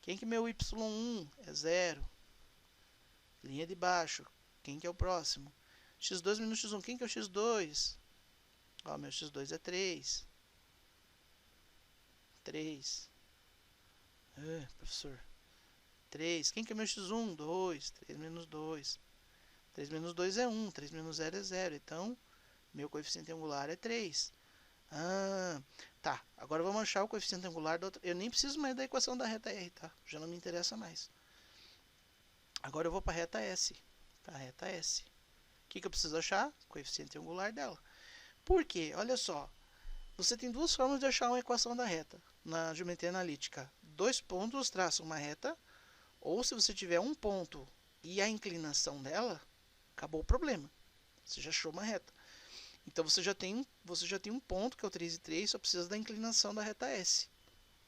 Quem que é meu y1? É 0. Linha de baixo. Quem que é o próximo? x2 menos x1. Quem que é o x2? Ó, meu x2 é 3. 3. Professor. 3. Quem que é meu x1? 2. 3 menos 2. 3 menos 2 é 1. 3 menos 0 é 0. Então, meu coeficiente angular é 3. Tá. Agora vamos achar o coeficiente angular da outra. Eu nem preciso mais da equação da reta R, tá? Já não me interessa mais. Agora eu vou para a reta S. Para a reta S. O que eu preciso achar? O coeficiente angular dela. Por quê? Olha só. Você tem duas formas de achar uma equação da reta na geometria analítica. 2 pontos traçam uma reta, ou se você tiver um ponto e a inclinação dela, acabou o problema. Você já achou uma reta. Então você já tem um ponto, que é o 3 e 3, só precisa da inclinação da reta S.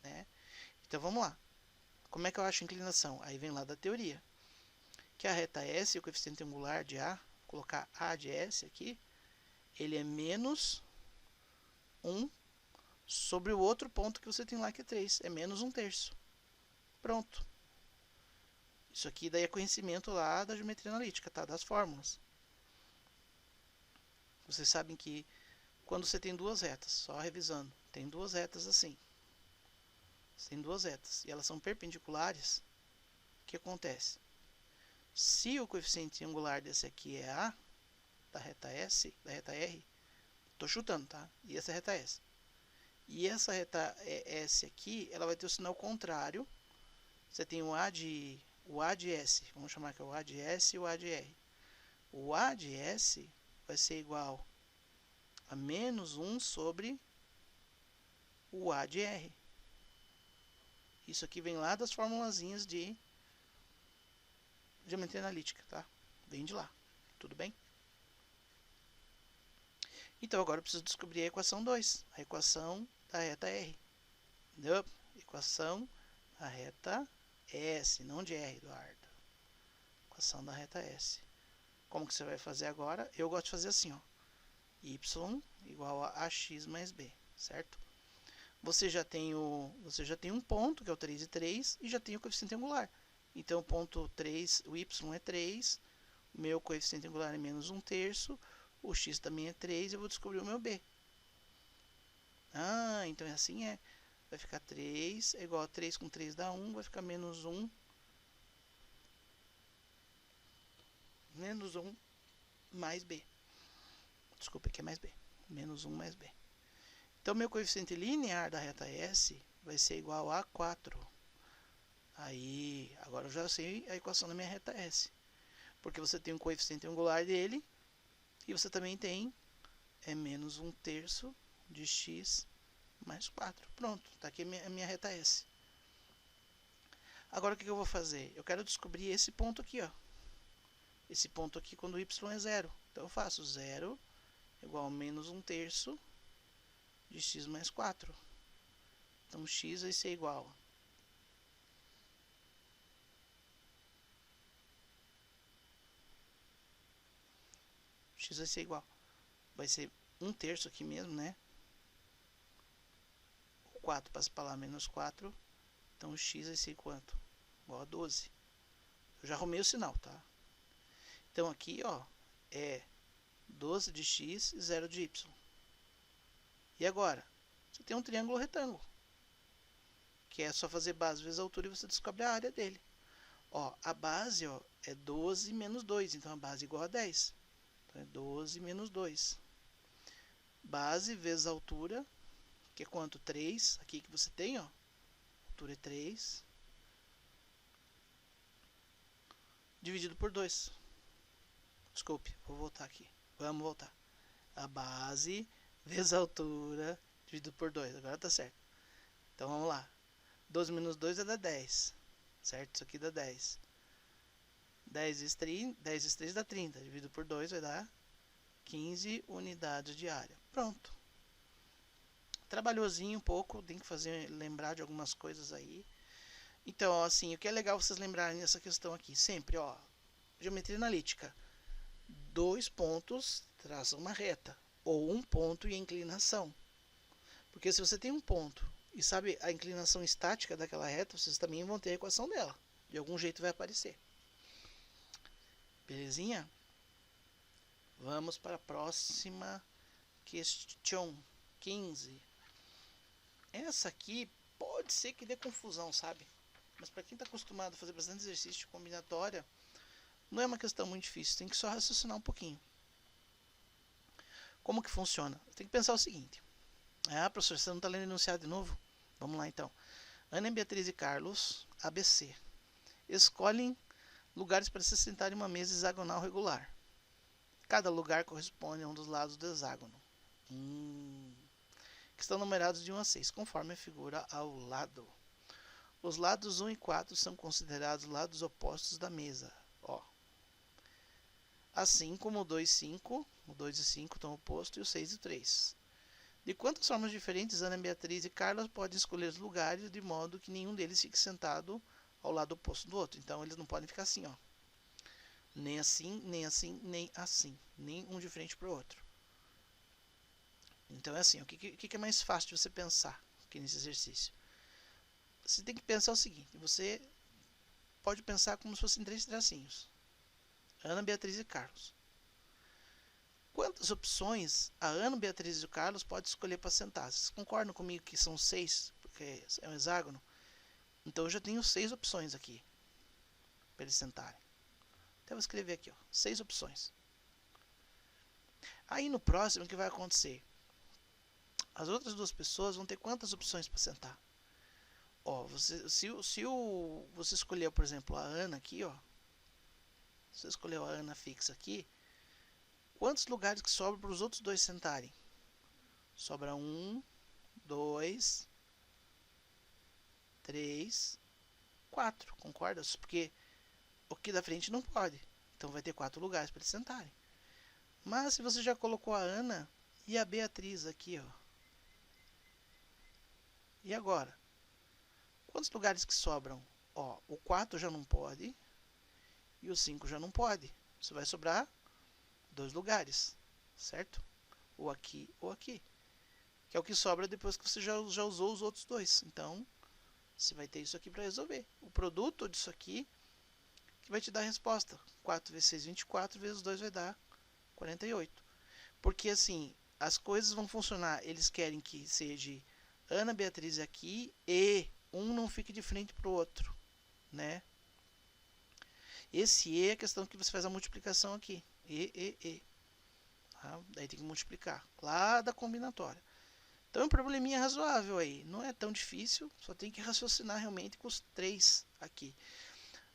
Né? Então vamos lá. Como é que eu acho a inclinação? Aí vem lá da teoria. Que a reta S, o coeficiente angular de A, vou colocar A de S aqui, ele é menos 1 sobre o outro ponto que você tem lá, que é 3. É menos 1/3. Pronto. Isso aqui daí é conhecimento lá da geometria analítica, tá? Das fórmulas. Vocês sabem que quando você tem duas retas, só revisando, tem duas retas assim. Você tem duas retas e elas são perpendiculares. O que acontece? Se o coeficiente angular desse aqui é A, da reta S, da reta R, tô chutando, tá? E essa é a reta S. E essa reta S aqui, ela vai ter o sinal contrário. Você tem o A de S, vamos chamar que é o A de S e o A de R. O A de S vai ser igual a menos 1 sobre o A de R. Isso aqui vem lá das formulazinhas de geometria analítica, tá? Vem de lá, tudo bem? Então agora eu preciso descobrir a equação 2, a equação da reta R. Entendeu? Equação da reta S, não de R, Eduardo. Equação da reta S. Como que você vai fazer agora? Eu gosto de fazer assim, ó. Y igual a AX mais B, certo? Você já tem um ponto, que é o 3 e 3, e já tem o coeficiente angular. Então, o ponto 3, o Y é 3, o meu coeficiente angular é menos 1/3, o X também é 3, eu vou descobrir o meu B. Então é assim, vai ficar 3, é igual a 3 com 3 dá 1, vai ficar menos 1 mais B. Desculpa, aqui é mais B. Menos 1 mais B. Então, meu coeficiente linear da reta S vai ser igual a 4. Aí, agora eu já sei a equação da minha reta S. Porque você tem um coeficiente angular dele e você também tem menos 1/3 de x mais 4. Pronto, está aqui a minha reta S. Agora o que eu vou fazer? Eu quero descobrir esse ponto aqui, ó. Esse ponto aqui quando o y é 0. Então eu faço 0 igual a menos 1/3 de x mais 4. Então x vai ser igual a x vai ser igual. Vai ser 1/3 aqui mesmo, né? O 4 passa para lá, menos 4. Então x vai ser quanto? Igual a 12. Eu já arrumei o sinal, tá? Então aqui, ó, é 12 de x e 0 de y. E agora? Você tem um triângulo retângulo. Que é só fazer base vezes altura e você descobre a área dele. Ó, a base, ó, é 12 menos 2. Então a base é igual a 10. Então é 12 menos 2. Base vezes altura, que é quanto? 3. Aqui que você tem, ó. Altura é 3. Dividido por 2. Desculpe, vou voltar aqui. Vamos voltar. A base vezes a altura dividido por 2. Agora tá certo. Então vamos lá. 12 menos 2 vai dar 10. Certo? Isso aqui dá 10. 10 vezes 3 dá 30. Dividido por 2 vai dar 15 unidades de área. Pronto. Trabalhosinho um pouco. Tem que lembrar de algumas coisas aí. Então, assim, o que é legal vocês lembrarem nessa questão aqui, sempre, ó, geometria analítica, 2 pontos traçam uma reta, ou um ponto e a inclinação. Porque se você tem um ponto e sabe a inclinação estática daquela reta, vocês também vão ter a equação dela. De algum jeito vai aparecer. Belezinha? Vamos para a próxima questão 15. Essa aqui pode ser que dê confusão, sabe? Mas para quem está acostumado a fazer bastante exercício de combinatória, não é uma questão muito difícil, tem que só raciocinar um pouquinho. Como que funciona? Tem que pensar o seguinte. Ah, professor, você não está lendo enunciado de novo? Vamos lá então. Ana, Beatriz e Carlos, ABC, escolhem lugares para se sentar em uma mesa hexagonal regular. Cada lugar corresponde a um dos lados do hexágono, que estão numerados de 1 a 6, conforme a figura ao lado. Os lados 1 e 4 são considerados lados opostos da mesa. Ó. Assim como o 2 e 5, o 2 e 5 estão opostos e o 6 e 3. De quantas formas diferentes Ana, Beatriz e Carlos podem escolher os lugares de modo que nenhum deles fique sentado ao lado oposto do outro. Então eles não podem ficar assim, ó. Nem assim, nem assim, nem assim. Nem um de frente para o outro. Então é assim, o que é mais fácil de você pensar aqui nesse exercício? Você tem que pensar o seguinte, você pode pensar como se fossem 3 tracinhos. Ana, Beatriz e Carlos. Quantas opções a Ana, Beatriz e o Carlos podem escolher para sentar? Vocês concordam comigo que são 6, porque é um hexágono? Então eu já tenho 6 opções aqui para eles sentarem. Então eu vou escrever aqui, ó, 6 opções. Aí no próximo, o que vai acontecer? As outras 2 pessoas vão ter quantas opções para sentar? Ó, você escolheu, por exemplo, a Ana aqui, ó. Você escolheu a Ana fixa aqui. Quantos lugares que sobram para os outros 2 sentarem? Sobra 1, 2, 3, 4. Concorda? Porque o que da frente não pode. Então vai ter 4 lugares para eles sentarem. Mas se você já colocou a Ana e a Beatriz aqui, ó. E agora? Quantos lugares que sobram? Ó, o 4 já não pode e o 5 já não pode. Isso vai sobrar 2 lugares, certo? Ou aqui ou aqui. Que é o que sobra depois que você já usou os outros 2. Então, você vai ter isso aqui para resolver. O produto disso aqui que vai te dar a resposta. 4 vezes 6, 24, vezes 2 vai dar 48. Porque assim, as coisas vão funcionar. Eles querem que seja Ana, Beatriz aqui e um não fique de frente para o outro, né? Esse E é a questão que você faz a multiplicação aqui. E. Tá? Daí tem que multiplicar. Lá da combinatória. Então é um probleminha razoável aí. Não é tão difícil, só tem que raciocinar realmente com os 3 aqui.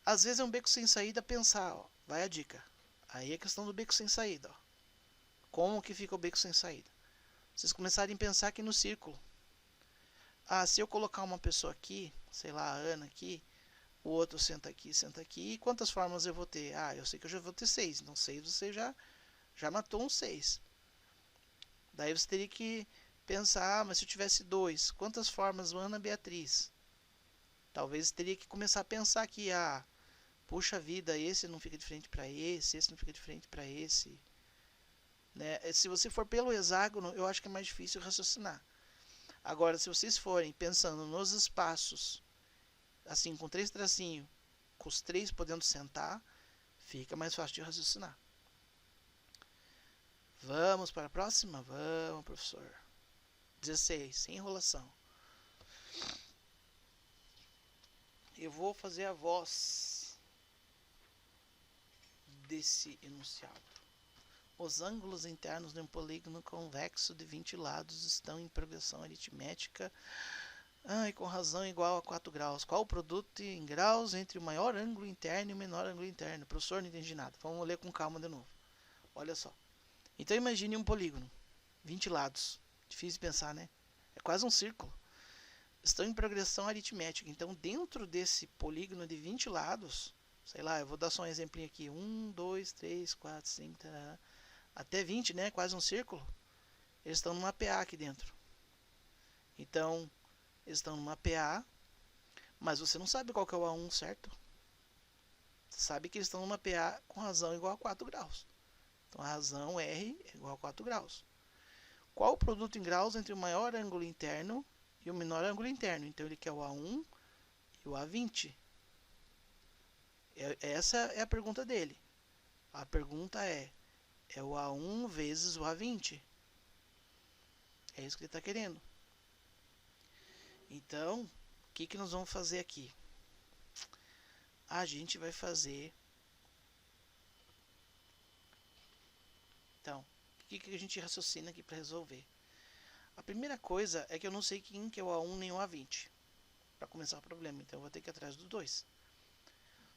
Às vezes é um beco sem saída pensar, ó. Vai a dica. Aí é a questão do beco sem saída, ó. Como que fica o beco sem saída? Vocês começarem a pensar aqui no círculo. Ah, se eu colocar uma pessoa aqui, sei lá, a Ana aqui, o outro senta aqui, e quantas formas eu vou ter? Ah, eu sei que eu já vou ter 6, então 6 você já matou um 6. Daí você teria que pensar, mas se eu tivesse 2, quantas formas Ana, Beatriz? Talvez teria que começar a pensar aqui, ah, puxa vida, esse não fica de frente para esse não fica de frente para esse. Né? Se você for pelo hexágono, eu acho que é mais difícil raciocinar. Agora, se vocês forem pensando nos espaços, assim, com 3 tracinhos, com os 3 podendo sentar, fica mais fácil de raciocinar. Vamos para a próxima? Vamos, professor. 16, sem enrolação. Eu vou fazer a voz desse enunciado. Os ângulos internos de um polígono convexo de 20 lados estão em progressão aritmética e com razão igual a 4 graus. Qual o produto em graus entre o maior ângulo interno e o menor ângulo interno? Professor, não entendi nada. Vamos ler com calma de novo. Olha só. Então imagine um polígono. 20 lados. Difícil de pensar, né? É quase um círculo. Estão em progressão aritmética. Então dentro desse polígono de 20 lados, sei lá, eu vou dar só um exemplinho aqui. 1, 2, 3, 4, 5, até 20, né? Quase um círculo. Eles estão numa PA aqui dentro. Então, eles estão numa PA, Mas você não sabe qual que é o A1, certo? Você sabe que eles estão numa PA com razão igual a 4 graus. Então a razão R é igual a 4 graus. Qual o produto em graus entre o maior ângulo interno e o menor ângulo interno? Então ele quer o A1 e o A20. Essa é a pergunta dele. A pergunta é o A1 vezes o A20. É isso que ele está querendo. Então, o que nós vamos fazer aqui? A gente vai fazer... Então, o que a gente raciocina aqui para resolver? A primeira coisa é que eu não sei quem que é o A1 nem o A20. Para começar o problema, então eu vou ter que ir atrás dos dois.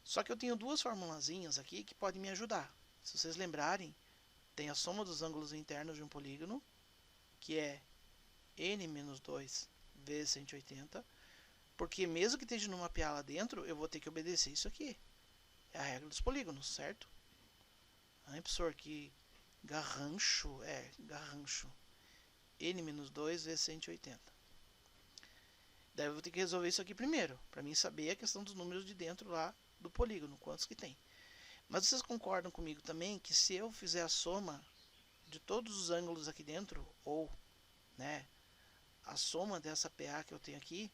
Só que eu tenho duas formulazinhas aqui que podem me ajudar. Se vocês lembrarem, tem a soma dos ângulos internos de um polígono, que é n menos 2 vezes 180, porque mesmo que esteja numa PA lá dentro, eu vou ter que obedecer isso aqui. É a regra dos polígonos, certo? Ai, professor, que garrancho. Garrancho. N menos 2 vezes 180. Daí eu vou ter que resolver isso aqui primeiro, para mim saber a questão dos números de dentro lá do polígono, quantos que tem. Mas vocês concordam comigo também que se eu fizer a soma de todos os ângulos aqui dentro, ou, né, a soma dessa PA que eu tenho aqui,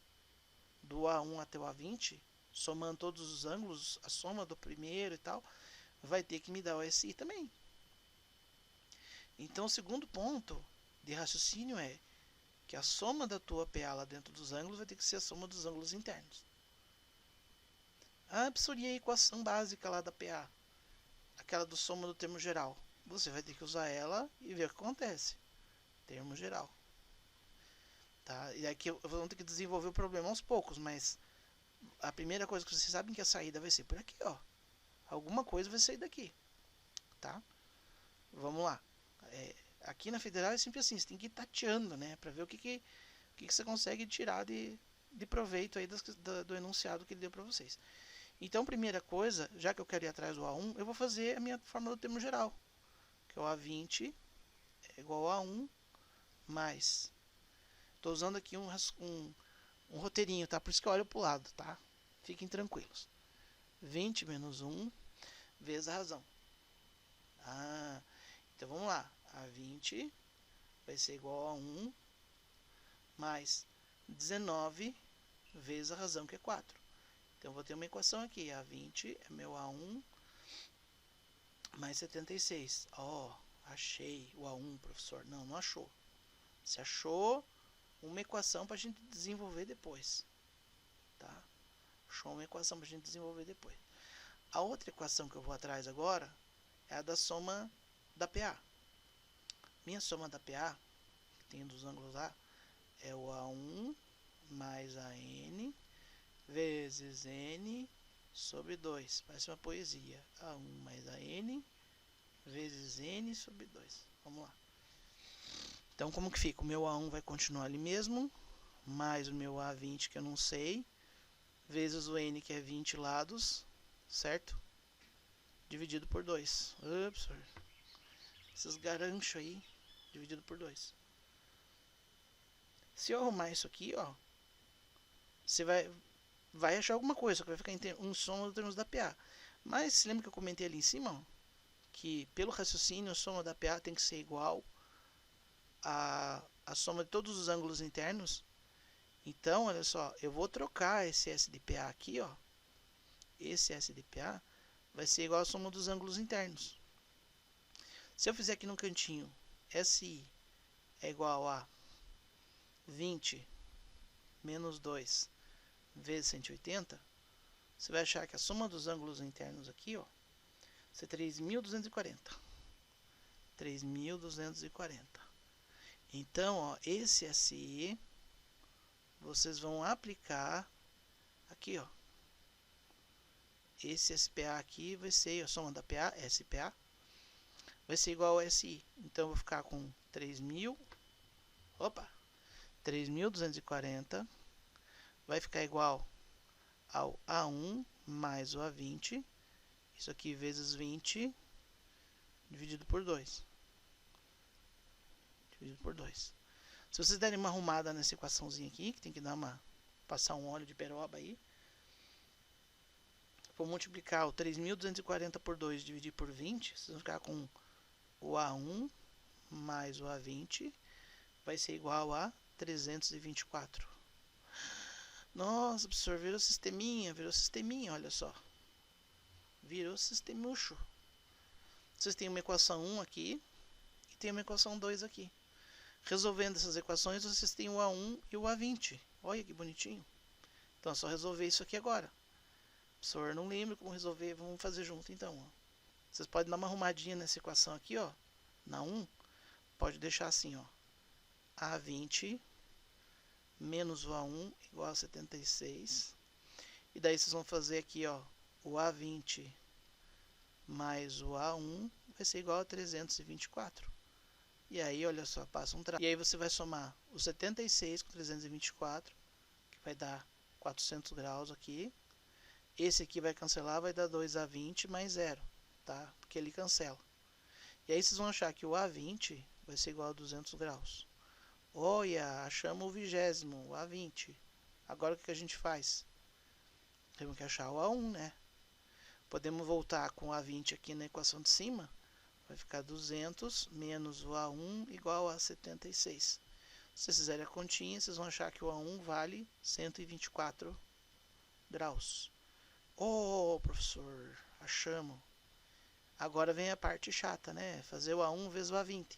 do A1 até o A20, somando todos os ângulos, a soma do primeiro e tal, vai ter que me dar o SI também. Então o segundo ponto de raciocínio é que a soma da tua PA lá dentro dos ângulos vai ter que ser a soma dos ângulos internos. Ah, professor, e a equação básica lá da PA? Aquela do soma do termo geral. Você vai ter que usar ela e ver o que acontece. Termo geral. Tá? E aqui eu vou ter que desenvolver o problema aos poucos, mas a primeira coisa que vocês sabem que a saída vai ser por aqui, ó. Alguma coisa vai sair daqui. Tá? Vamos lá. Aqui na Federal é sempre assim, você tem que ir tateando, né? Pra ver o que você consegue tirar de proveito aí do enunciado que ele deu pra vocês. Então, primeira coisa, já que eu quero ir atrás do A1, eu vou fazer a minha fórmula do termo geral, que é o A20 é igual a 1 mais... Estou usando aqui um roteirinho, tá? Por isso que eu olho para o lado, tá? Fiquem tranquilos. 20 menos 1 vezes a razão. Então vamos lá. A20 vai ser igual a 1 mais 19 vezes a razão, que é 4. Então eu vou ter uma equação aqui. A20 é meu A1 mais 76. Achei o A1, professor. Não, não achou. Você achou uma equação para a gente desenvolver depois. Tá? Achou uma equação para a gente desenvolver depois. A outra equação que eu vou atrás agora é a da soma da PA. Minha soma da PA, que tem dos ângulos lá, é o A1 mais a N vezes N sobre 2. Parece uma poesia. A1 mais a N vezes N sobre 2. Vamos lá. Então, como que fica? O meu A1 vai continuar ali mesmo, mais o meu A20 que eu não sei, vezes o N que é 20 lados, certo? Dividido por 2. Ups, esses garanchos aí, dividido por 2. Se eu arrumar isso aqui, ó, você vai achar alguma coisa, só que vai ficar em soma dos termos da PA. Mas se lembra que eu comentei ali em cima, ó, que pelo raciocínio a soma da PA tem que ser igual a soma de todos os ângulos internos. Então, olha só, eu vou trocar esse S de PA aqui, ó. Esse S de PA vai ser igual a soma dos ângulos internos. Se eu fizer aqui no cantinho, SI é igual a 20 menos 2 vezes 180, você vai achar que a soma dos ângulos internos aqui, ó, vai ser 3.240. 3.240. Então, ó, esse SI vocês vão aplicar aqui, ó. Esse SPA aqui vai ser a soma da PA, SPA, vai ser igual ao SI. Então, eu vou ficar com 3.240 vai ficar igual ao A1 mais o A20. Isso aqui vezes 20 dividido por 2. Dividido por 2. Se vocês derem uma arrumada nessa equaçãozinha aqui, que tem que dar passar um óleo de peroba aí, vou multiplicar o 3.240 por 2 e dividir por 20, vocês vão ficar com o A1 mais o A20 vai ser igual a 324. Nossa, professor, virou sisteminha, olha só. Virou sistemucho. Vocês têm uma equação 1 aqui e tem uma equação 2 aqui. Resolvendo essas equações, vocês têm o A1 e o A20. Olha que bonitinho. Então é só resolver isso aqui agora. Professor, não lembro como resolver, vamos fazer junto então. Ó. Vocês podem dar uma arrumadinha nessa equação aqui, ó. Na 1, pode deixar assim, ó. A20 menos o A1 igual a 76. E daí vocês vão fazer aqui, ó, o A20 mais o A1 vai ser igual a 324. E aí, olha só, passa um traço. E aí você vai somar o 76 com 324, que vai dar 400 graus aqui. Esse aqui vai cancelar, vai dar 2A20 mais 0, tá? Porque ele cancela. E aí vocês vão achar que o A20 vai ser igual a 200 graus. Olha, achamos o 20º, o A20. Agora o que a gente faz? Temos que achar o A1, né? Podemos voltar com o A20 aqui na equação de cima. Vai ficar 200 menos o A1 igual a 76. Se vocês fizerem a continha, vocês vão achar que o A1 vale 124 graus. Oh, professor, achamos. Agora vem a parte chata, né? Fazer o A1 vezes o A20.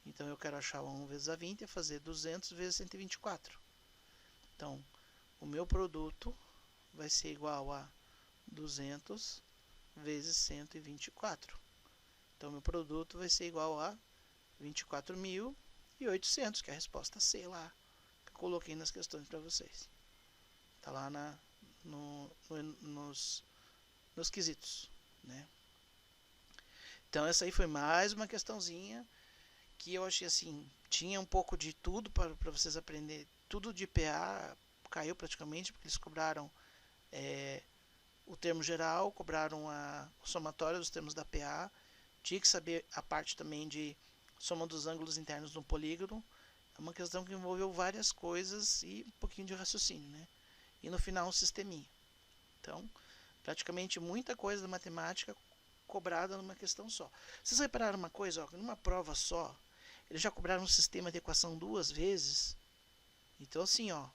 Então eu quero achar o A1 vezes A20 é fazer 200 vezes 124. Então, o meu produto vai ser igual a 200 vezes 124. Então, meu produto vai ser igual a 24.800, que é a resposta C lá, que eu coloquei nas questões para vocês. Tá lá nos quesitos, né? Então, essa aí foi mais uma questãozinha que eu achei assim, tinha um pouco de tudo para vocês aprenderem, tudo de PA caiu praticamente, porque eles cobraram o termo geral, cobraram o somatório dos termos da PA, tinha que saber a parte também de soma dos ângulos internos no polígono. É uma questão que envolveu várias coisas e um pouquinho de raciocínio, né? E no final um sisteminha. Então, praticamente muita coisa da matemática cobrada numa questão só. Vocês repararam uma coisa, ó, numa prova só, eles já cobraram um sistema de equação 2 vezes. Então assim, ó,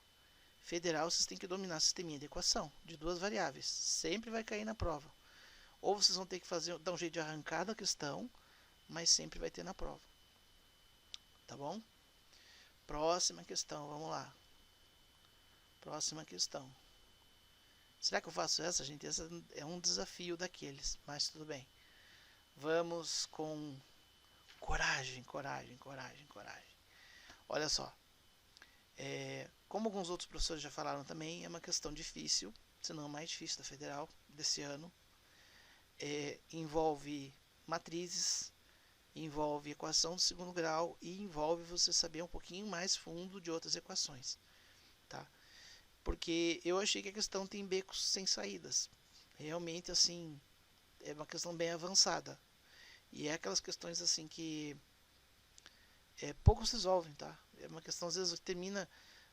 federal vocês têm que dominar o sisteminha de equação de 2 variáveis. Sempre vai cair na prova. Ou vocês vão ter que dar um jeito de arrancar da questão, mas sempre vai ter na prova. Tá bom? Próxima questão, vamos lá. Próxima questão. Será que eu faço essa, gente? Essa é um desafio daqueles, mas tudo bem. Vamos com coragem. Olha só. Como alguns outros professores já falaram também, é uma questão difícil, se não a mais difícil da federal desse ano. Envolve matrizes, envolve equação do segundo grau e envolve você saber um pouquinho mais fundo de outras equações, tá? Porque eu achei que a questão tem becos sem saídas. Realmente, assim, é uma questão bem avançada. E é aquelas questões, assim, que poucos resolvem, tá? É uma questão, às vezes,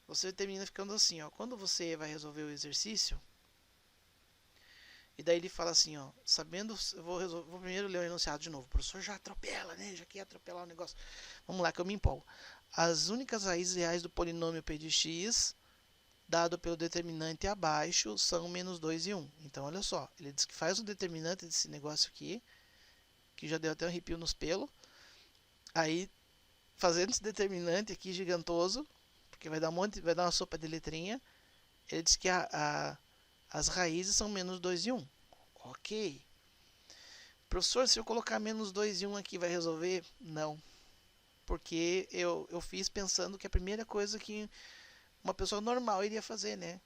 você termina ficando assim, ó. Quando você vai resolver o exercício, e daí ele fala assim, ó, sabendo, eu vou primeiro ler o enunciado de novo. O professor já atropela, né? Já quer atropelar o negócio. Vamos lá, que eu me empolgo. As únicas raízes reais do polinômio p de x, dado pelo determinante abaixo, são menos 2 e 1. Então, olha só, ele diz que faz o determinante desse negócio aqui, que já deu até um arrepio nos pelos. Aí, fazendo esse determinante aqui gigantoso, porque vai dar uma sopa de letrinha, ele diz que as raízes são menos 2 e 1. Ok. Professor, se eu colocar menos 2 e 1 aqui, vai resolver? Não. Porque eu fiz pensando que a primeira coisa que uma pessoa normal iria fazer, né?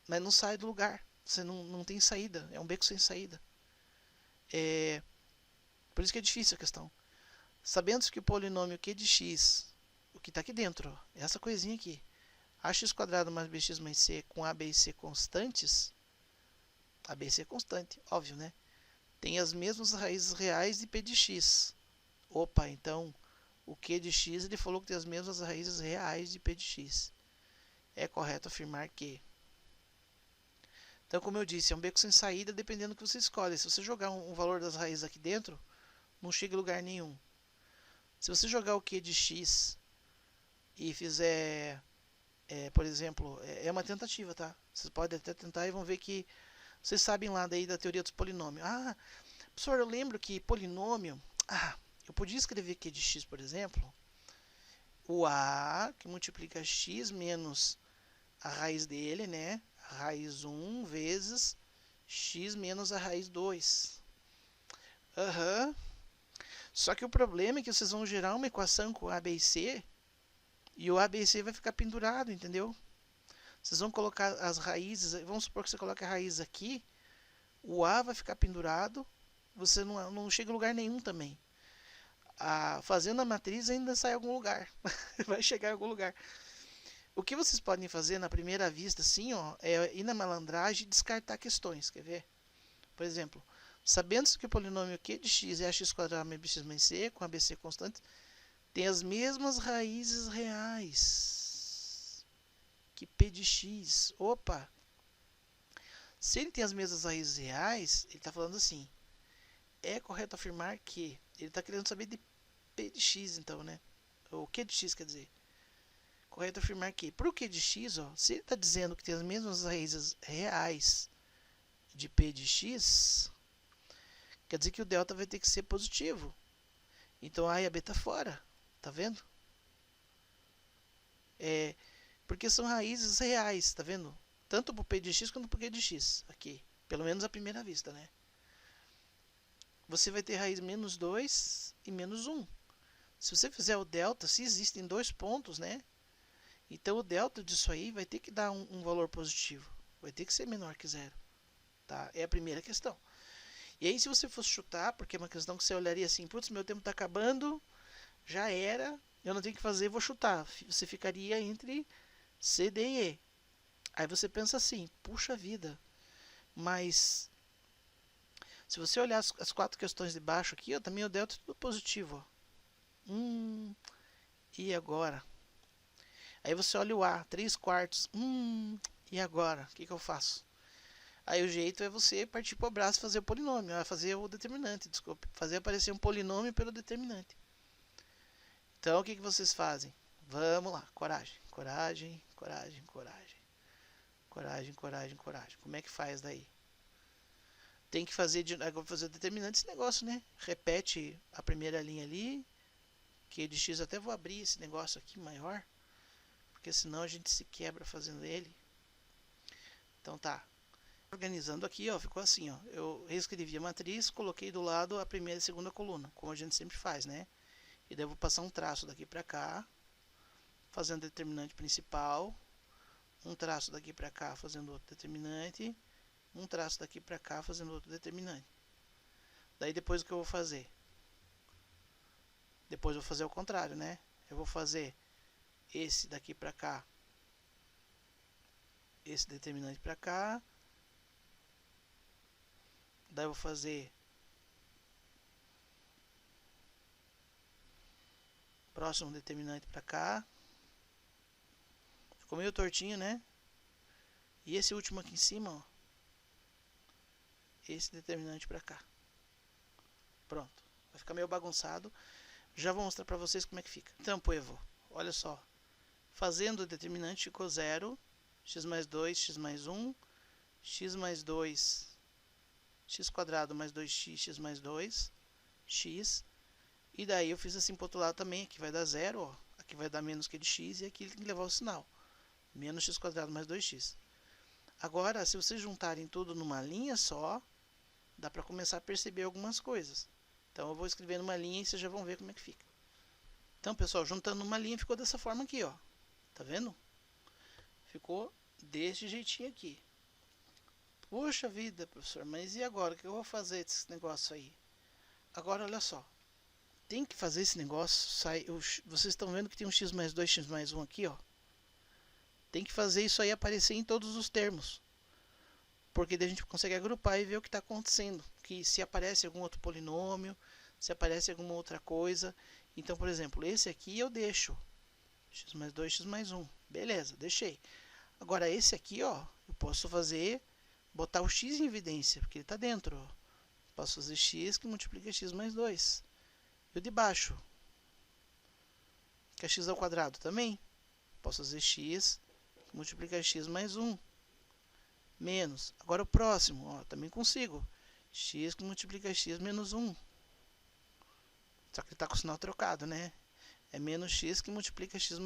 Mas não sai do lugar. Você não tem saída. É um beco sem saída. Por isso que é difícil a questão. Sabendo que o polinômio q de x, o que está aqui dentro, ó, é essa coisinha aqui, ax² mais bx mais c com a, b e c constantes, a, b e c é constante, óbvio, né? Tem as mesmas raízes reais de p de x. Opa, então o q de x ele falou que tem as mesmas raízes reais de p de x. É correto afirmar que Então, como eu disse, é um beco sem saída dependendo do que você escolhe. Se você jogar um valor das raízes aqui dentro, não chega a lugar nenhum. Se você jogar o Q de x e fizer, por exemplo, é uma tentativa, tá? Vocês podem até tentar e vão ver que vocês sabem lá daí da teoria dos polinômios. Ah, professor, eu lembro que polinômio... eu podia escrever Q de x, por exemplo, o a que multiplica x menos a raiz dele, né? A raiz 1 vezes x menos a raiz 2. Só que o problema é que vocês vão gerar uma equação com a, b e c, e o a, b e c vai ficar pendurado, entendeu? Vocês vão colocar as raízes, vamos supor que você coloque a raiz aqui, o a vai ficar pendurado, você não chega a lugar nenhum também. Fazendo a matriz ainda sai em algum lugar, vai chegar em algum lugar. O que vocês podem fazer na primeira vista, assim, ó, é ir na malandragem e descartar questões, quer ver? Por exemplo, sabendo que o polinômio Q de x é ax² mais bx mais c, com ABC constante, tem as mesmas raízes reais que P de x. Opa! Se ele tem as mesmas raízes reais, ele está falando assim, é correto afirmar que... Ele está querendo saber de P de x, então, né? O Q de x, quer dizer. Correto afirmar que, para o Q de x, ó, se ele está dizendo que tem as mesmas raízes reais de P de x, quer dizer que o delta vai ter que ser positivo. Então a e a b está fora. Tá vendo? Porque são raízes reais, tá vendo? Tanto para o P de x quanto para o Q de x. Aqui. Pelo menos à primeira vista, né? Você vai ter raiz menos 2 e menos 1. Se você fizer o delta, se existem dois pontos, né? Então o delta disso aí vai ter que dar um valor positivo. Vai ter que ser menor que zero. Tá? É a primeira questão. E aí se você fosse chutar, porque é uma questão que você olharia assim, putz, meu tempo está acabando, já era, eu não tenho que fazer, vou chutar. Você ficaria entre C, D e E. Aí você pensa assim, puxa vida, mas se você olhar as quatro questões de baixo aqui, ó, também o delta é tudo positivo. Ó. E agora? Aí você olha o A, 3/4. E agora? O que eu faço? Aí o jeito é você partir para o braço e fazer o polinômio, fazer o determinante, desculpe. Fazer aparecer um polinômio pelo determinante. Então o que vocês fazem? Vamos lá, coragem, coragem, coragem, coragem. Coragem, coragem, coragem. Como é que faz daí? Tem que fazer, agora vou fazer o determinante esse negócio, né? Repete a primeira linha ali, Q de x, até vou abrir esse negócio aqui maior, porque senão a gente se quebra fazendo ele. Então tá. Organizando aqui, ó, ficou assim, ó. Eu reescrevi a matriz, coloquei do lado a primeira e segunda coluna, como a gente sempre faz, né? E daí eu vou passar um traço daqui para cá, fazendo o determinante principal, um traço daqui para cá, fazendo outro determinante, um traço daqui para cá, fazendo outro determinante. Daí depois o que eu vou fazer? Depois eu vou fazer o contrário, né? Eu vou fazer esse daqui para cá, esse determinante para cá, daí eu vou fazer próximo determinante para cá. Ficou meio tortinho, né? E esse último aqui em cima, ó, esse determinante para cá. Pronto. Vai ficar meio bagunçado. Já vou mostrar para vocês como é que fica. Então, povo, olha só. Fazendo o determinante ficou 0, x mais 2, x mais 1, x mais 2, x² mais 2x, x mais 2, x. E daí eu fiz assim para o outro lado também, aqui vai dar 0, ó. Aqui vai dar menos Q de x e aqui tem que levar o sinal. Menos x² mais 2x. Agora, se vocês juntarem tudo numa linha só, dá para começar a perceber algumas coisas. Então eu vou escrever numa linha e vocês já vão ver como é que fica. Então, pessoal, juntando numa linha ficou dessa forma aqui, ó. Tá vendo? Ficou desse jeitinho aqui. Puxa vida, professor, mas e agora? O que eu vou fazer desse negócio aí? Agora, olha só. Tem que fazer esse negócio sair. Vocês estão vendo que tem um x mais 2, x mais 1 aqui, ó. Tem que fazer isso aí aparecer em todos os termos. Porque daí a gente consegue agrupar e ver o que está acontecendo. Que se aparece algum outro polinômio, se aparece alguma outra coisa. Então, por exemplo, esse aqui eu deixo. X mais 2, x mais 1. Beleza, deixei. Agora esse aqui, ó, eu posso fazer botar o x em evidência, porque ele está dentro. Ó. Posso fazer x que multiplica x mais 2. E o de baixo, que é x ao quadrado também. Posso fazer x que multiplica x mais 1. Menos. Agora o próximo, ó, também consigo. X que multiplica x menos 1. Só que ele está com o sinal trocado, né? É menos x que multiplica x.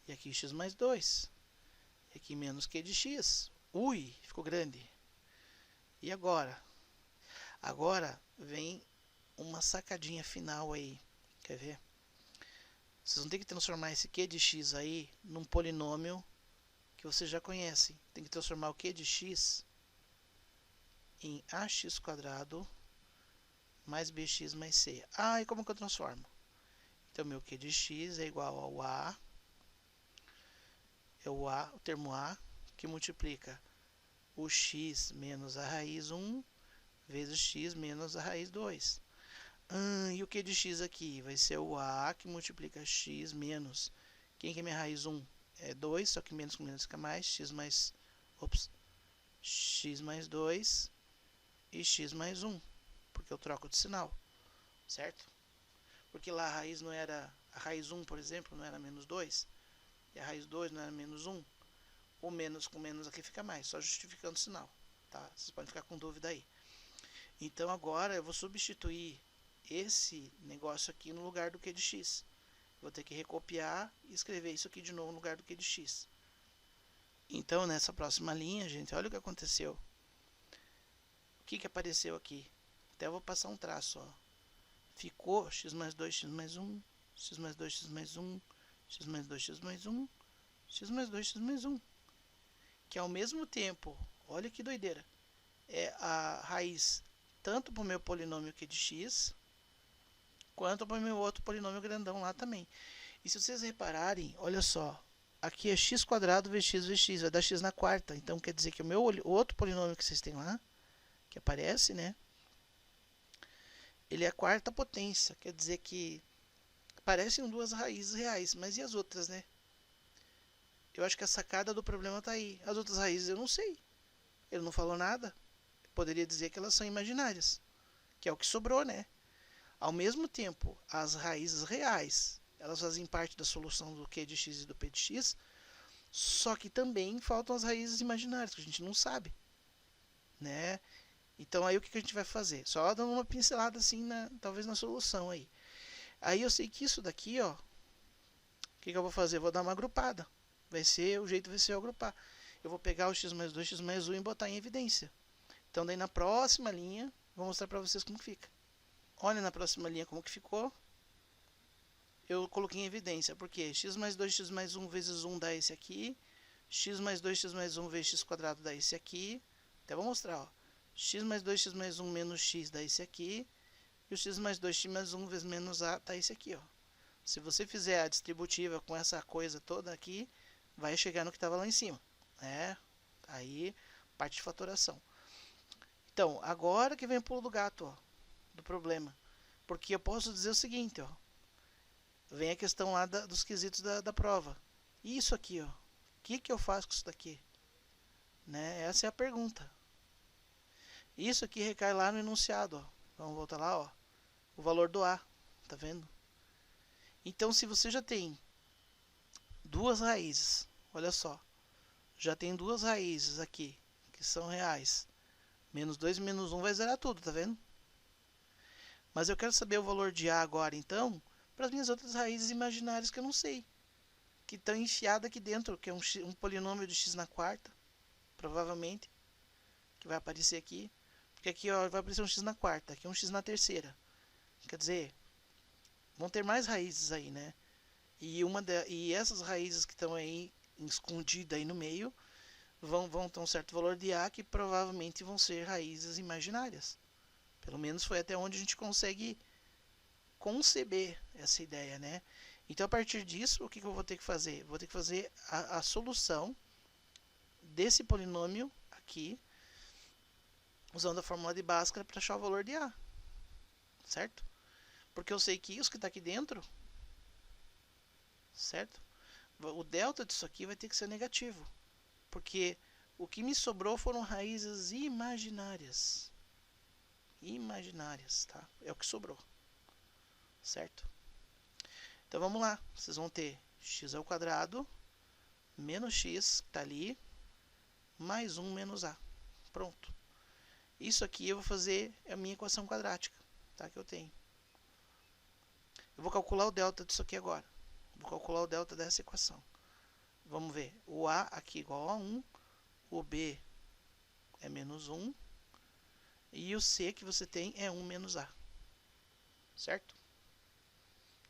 E aqui x mais 2. E aqui menos q de x. Ui, ficou grande. E agora? Agora vem uma sacadinha final aí. Quer ver? Vocês vão ter que transformar esse q de x aí num polinômio que vocês já conhecem. Tem que transformar o q de x em ax² mais bx mais c. Ah, e como que eu transformo? Então, meu q de x é igual ao a, o termo a, que multiplica o x menos a raiz 1 vezes x menos a raiz 2. E o q de x aqui vai ser o a que multiplica x menos, quem que é minha raiz 1? É 2, só que menos com menos fica mais, x mais 2 e x mais 1, porque eu troco de sinal, certo? Porque lá a raiz não era, a raiz 1, por exemplo, não era menos 2, e a raiz 2 não era menos 1, o menos com menos aqui fica mais, só justificando o sinal, tá? Vocês podem ficar com dúvida aí. Então agora eu vou substituir esse negócio aqui no lugar do q de x. Vou ter que recopiar e escrever isso aqui de novo no lugar do q de x. Então nessa próxima linha, gente, olha o que aconteceu. O que apareceu aqui? Até eu vou passar um traço, ó. Ficou x mais 2, x mais 1, x mais 2, x mais 1, x mais 2, x mais 1, x mais 2, x mais 1. Que ao mesmo tempo, olha que doideira, é a raiz tanto para o meu polinômio q de x, quanto para o meu outro polinômio grandão lá também. E se vocês repararem, olha só, aqui é x² vezes x, vai dar x na quarta. Então quer dizer que o outro polinômio que vocês têm lá, que aparece, né? Ele é a quarta potência, quer dizer que parecem duas raízes reais, mas e as outras, né? Eu acho que a sacada do problema está aí. As outras raízes eu não sei. Ele não falou nada. Poderia dizer que elas são imaginárias, que é o que sobrou, né? Ao mesmo tempo, as raízes reais, elas fazem parte da solução do q de x e do p de x, só que também faltam as raízes imaginárias, que a gente não sabe, né? Então aí o que a gente vai fazer? Só dando uma pincelada assim, talvez na solução aí. Aí eu sei que isso daqui, ó, o que eu vou fazer? Vou dar uma agrupada. O jeito vai ser eu agrupar. Eu vou pegar o x mais 2, x mais 1 e botar em evidência. Então daí na próxima linha, vou mostrar para vocês como fica. Olha na próxima linha como que ficou. Eu coloquei em evidência, porque x mais 2, x mais 1 vezes 1 dá esse aqui. X mais 2, x mais 1 vezes x² dá esse aqui. Até vou mostrar, ó. X mais 2, x mais 1 menos x dá esse aqui. E o x mais 2, x mais 1 vezes menos a dá esse aqui, ó. Se você fizer a distributiva com essa coisa toda aqui, vai chegar no que estava lá em cima, né? Aí, parte de fatoração. Então, agora que vem o pulo do gato, ó, do problema. Porque eu posso dizer o seguinte, ó. Vem a questão lá dos quesitos da prova. E isso aqui, ó. O que eu faço com isso daqui? Né? Essa é a pergunta. Isso aqui recai lá no enunciado, ó. Vamos voltar lá, ó. O valor do A. Tá vendo? Então, se você já tem duas raízes, olha só. Já tem duas raízes aqui, que são reais. Menos 2 e menos 1 vai zerar tudo, tá vendo? Mas eu quero saber o valor de A agora, então, para as minhas outras raízes imaginárias que eu não sei. Que estão enfiadas aqui dentro, que é um polinômio de x na quarta, provavelmente, que vai aparecer aqui. Porque aqui ó, vai aparecer um x na quarta, aqui um x na terceira. Quer dizer, vão ter mais raízes aí, né? E essas raízes que estão aí escondidas aí no meio vão ter um certo valor de A que provavelmente vão ser raízes imaginárias. Pelo menos foi até onde a gente consegue conceber essa ideia, né? Então, a partir disso, o que eu vou ter que fazer? Vou ter que fazer a solução desse polinômio aqui, usando a fórmula de Bhaskara para achar o valor de A. Certo? Porque eu sei que isso que está aqui dentro, certo? O delta disso aqui vai ter que ser negativo. Porque O que me sobrou foram raízes imaginárias. Imaginárias, tá? É o que sobrou. Certo? Então vamos lá. Vocês vão ter x ao quadrado menos x, que tá ali, mais 1 menos a. Pronto. Isso aqui eu vou fazer a minha equação quadrática, tá? Que eu tenho. Eu vou calcular o delta disso aqui agora. Vou calcular o delta dessa equação. Vamos ver. O a aqui igual a 1. O b é menos 1. E o c que você tem é 1 menos a. Certo?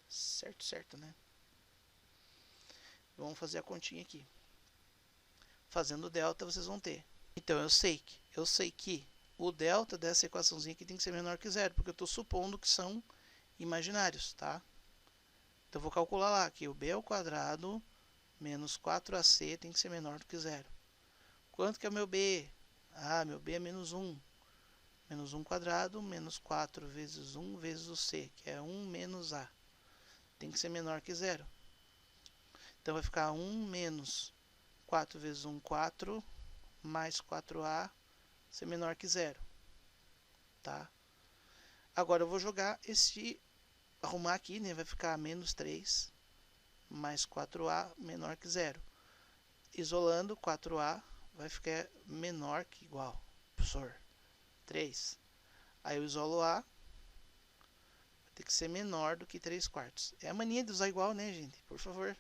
Certo, né? Vamos fazer a continha aqui. Fazendo o delta, vocês vão ter. Então, eu sei que o delta dessa equaçãozinha aqui tem que ser menor que zero, porque eu estou supondo que são imaginários, tá? Então, eu vou calcular lá que o b ao quadrado menos 4ac tem que ser menor do que zero. Quanto que é o meu b? Ah, meu b é menos 1. Menos 1 quadrado, menos 4 vezes 1 vezes o c, que é 1 menos a. Tem que ser menor que zero. Então, vai ficar 1 menos 4 vezes 1, 4, mais 4a, ser menor que zero. Tá? Agora, eu vou jogar arrumar aqui, né? Vai ficar menos 3, mais 4a, menor que zero. Isolando, 4a vai ficar menor que igual. Professor, 3. Aí eu isolo a, vai ter que ser menor do que 3 quartos. É a mania de usar igual, né, gente? Por favor,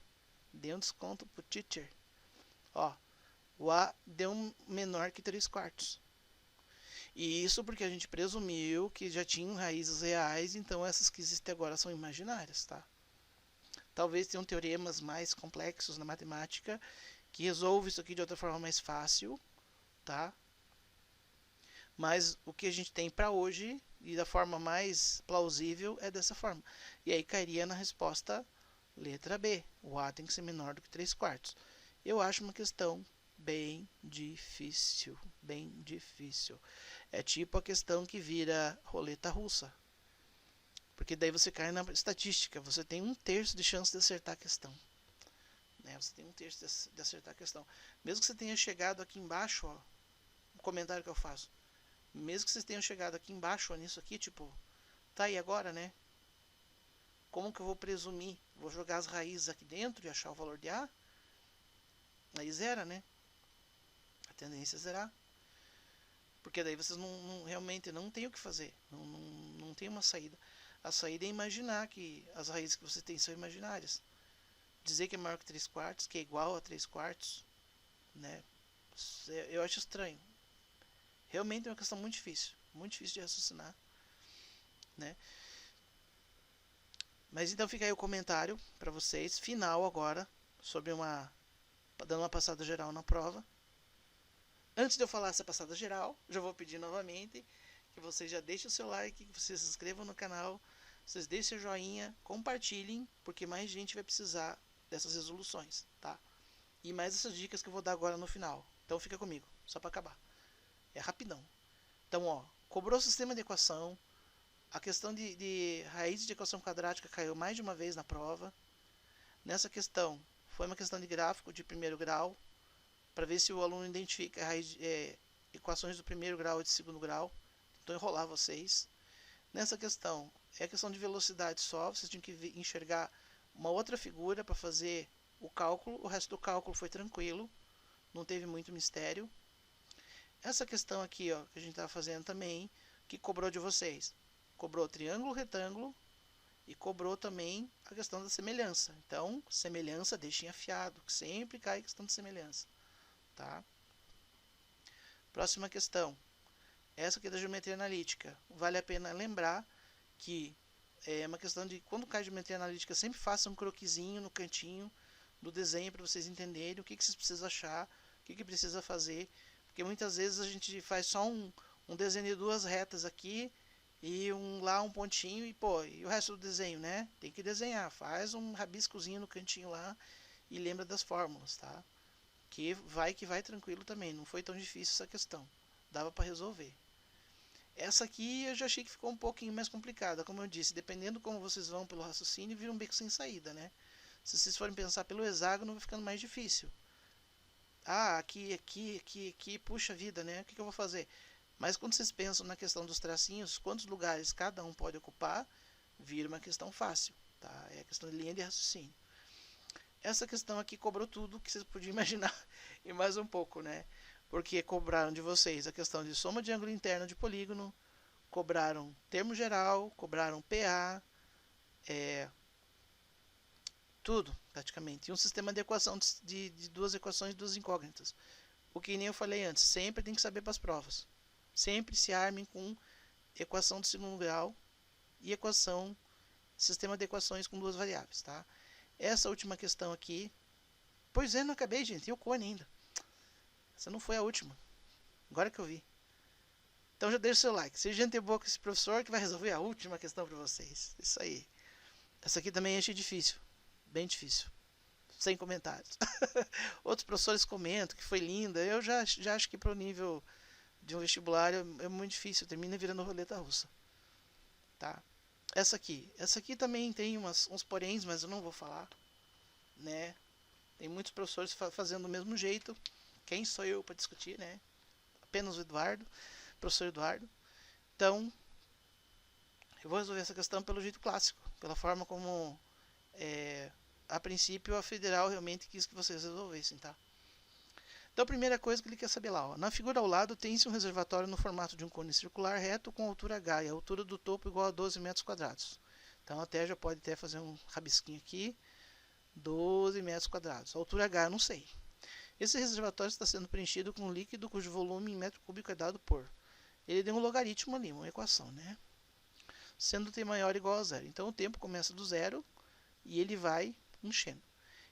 dê um desconto pro teacher. Ó, o a deu menor que 3 quartos. E isso porque a gente presumiu que já tinham raízes reais, então essas que existem agora são imaginárias, tá? Talvez tenham teoremas mais complexos na matemática que resolvem isso aqui de outra forma mais fácil, tá? Mas o que a gente tem para hoje, e da forma mais plausível, é dessa forma. E aí cairia na resposta letra B. O A tem que ser menor do que 3 quartos. Eu acho uma questão bem difícil. Bem difícil. É tipo a questão que vira roleta russa. Porque daí você cai na estatística. Você tem 1/3 de chance de acertar a questão. Né? Você tem 1/3 de acertar a questão. Mesmo que você tenha chegado aqui embaixo, ó, o comentário que eu faço. Mesmo que vocês tenham chegado aqui embaixo, ó, nisso aqui, tipo, tá aí agora, né? Como que eu vou presumir? Vou jogar as raízes aqui dentro e achar o valor de A? Aí zera, né? A tendência é zerar. Porque daí vocês realmente não tem o que fazer. Não tem uma saída. A saída é imaginar que as raízes que você tem são imaginárias. Dizer que é maior que 3 quartos, que é igual a 3 quartos, né? Eu acho estranho. Realmente é uma questão muito difícil de raciocinar, né? Mas então fica aí o comentário para vocês, final agora, sobre dando uma passada geral na prova. Antes de eu falar essa passada geral, já vou pedir novamente que vocês já deixem o seu like, que vocês se inscrevam no canal, vocês deixem o joinha, compartilhem, porque mais gente vai precisar dessas resoluções, tá? E mais essas dicas que eu vou dar agora no final. Então fica comigo, só para acabar. É rapidão. Então, ó, cobrou o sistema de equação, a questão de raiz de equação quadrática caiu mais de uma vez na prova. Nessa questão, foi uma questão de gráfico de primeiro grau, para ver se o aluno identifica equações do primeiro grau e de segundo grau. Então, enrolar vocês. Nessa questão, é questão de velocidade só, vocês tinham que enxergar uma outra figura para fazer o cálculo. O resto do cálculo foi tranquilo, não teve muito mistério. Essa questão aqui, ó, que a gente está fazendo também, que cobrou de vocês. Cobrou triângulo, retângulo e cobrou também a questão da semelhança. Então, semelhança deixem afiado, que sempre cai a questão de semelhança. Tá? Próxima questão. Essa aqui é da geometria analítica. Vale a pena lembrar que é uma questão de, quando cai geometria analítica, sempre faça um croquisinho no cantinho do desenho para vocês entenderem o que vocês precisam achar, o que precisa fazer. Porque muitas vezes a gente faz só um desenho de duas retas aqui e lá um pontinho e e o resto do desenho, né? Tem que desenhar, faz um rabiscozinho no cantinho lá e lembra das fórmulas, tá? Que vai tranquilo também, não foi tão difícil essa questão, dava para resolver. Essa aqui eu já achei que ficou um pouquinho mais complicada, como eu disse, dependendo como vocês vão pelo raciocínio, vira um beco sem saída, né? Se vocês forem pensar pelo hexágono, vai ficando mais difícil. aqui, puxa vida, né? O que eu vou fazer? Mas quando vocês pensam na questão dos tracinhos, quantos lugares cada um pode ocupar, vira uma questão fácil, tá? É a questão de linha de raciocínio. Essa questão aqui cobrou tudo que vocês podiam imaginar e mais um pouco, né? Porque cobraram de vocês a questão de soma de ângulo interno de polígono, cobraram termo geral, cobraram PA, tudo praticamente. E um sistema de equação de duas equações, duas incógnitas. O que nem eu falei antes, sempre tem que saber para as provas. Sempre se armem com equação de segundo grau e sistema de equações com duas variáveis, tá? Essa última questão aqui, pois é, não acabei, gente, e o cone ainda. Essa não foi a última, agora que eu vi. Então já deixa o seu like, seja gente boa com esse professor que vai resolver a última questão para vocês. Isso aí. Essa aqui também achei difícil, bem difícil, sem comentários. Outros professores comentam que foi linda, eu já acho que para o nível de um vestibular é muito difícil, termina virando roleta russa, tá? Essa aqui também tem uns poréns, mas eu não vou falar, né? Tem muitos professores fazendo do mesmo jeito. Quem sou eu para discutir, né? Apenas o Eduardo, professor Eduardo. Então, eu vou resolver essa questão pelo jeito clássico, pela forma como, a princípio, a federal realmente quis que vocês resolvessem, tá? Então, a primeira coisa que ele quer saber lá, ó, na figura ao lado tem-se um reservatório no formato de um cone circular reto com altura H e a altura do topo igual a 12 metros quadrados. Então, até já pode até fazer um rabisquinho aqui, 12 metros quadrados. A altura H eu não sei. Esse reservatório está sendo preenchido com um líquido cujo volume em metro cúbico é dado por. Ele deu um logaritmo ali, uma equação, né? Sendo t maior ou igual a zero. Então, o tempo começa do zero e ele vai enchendo.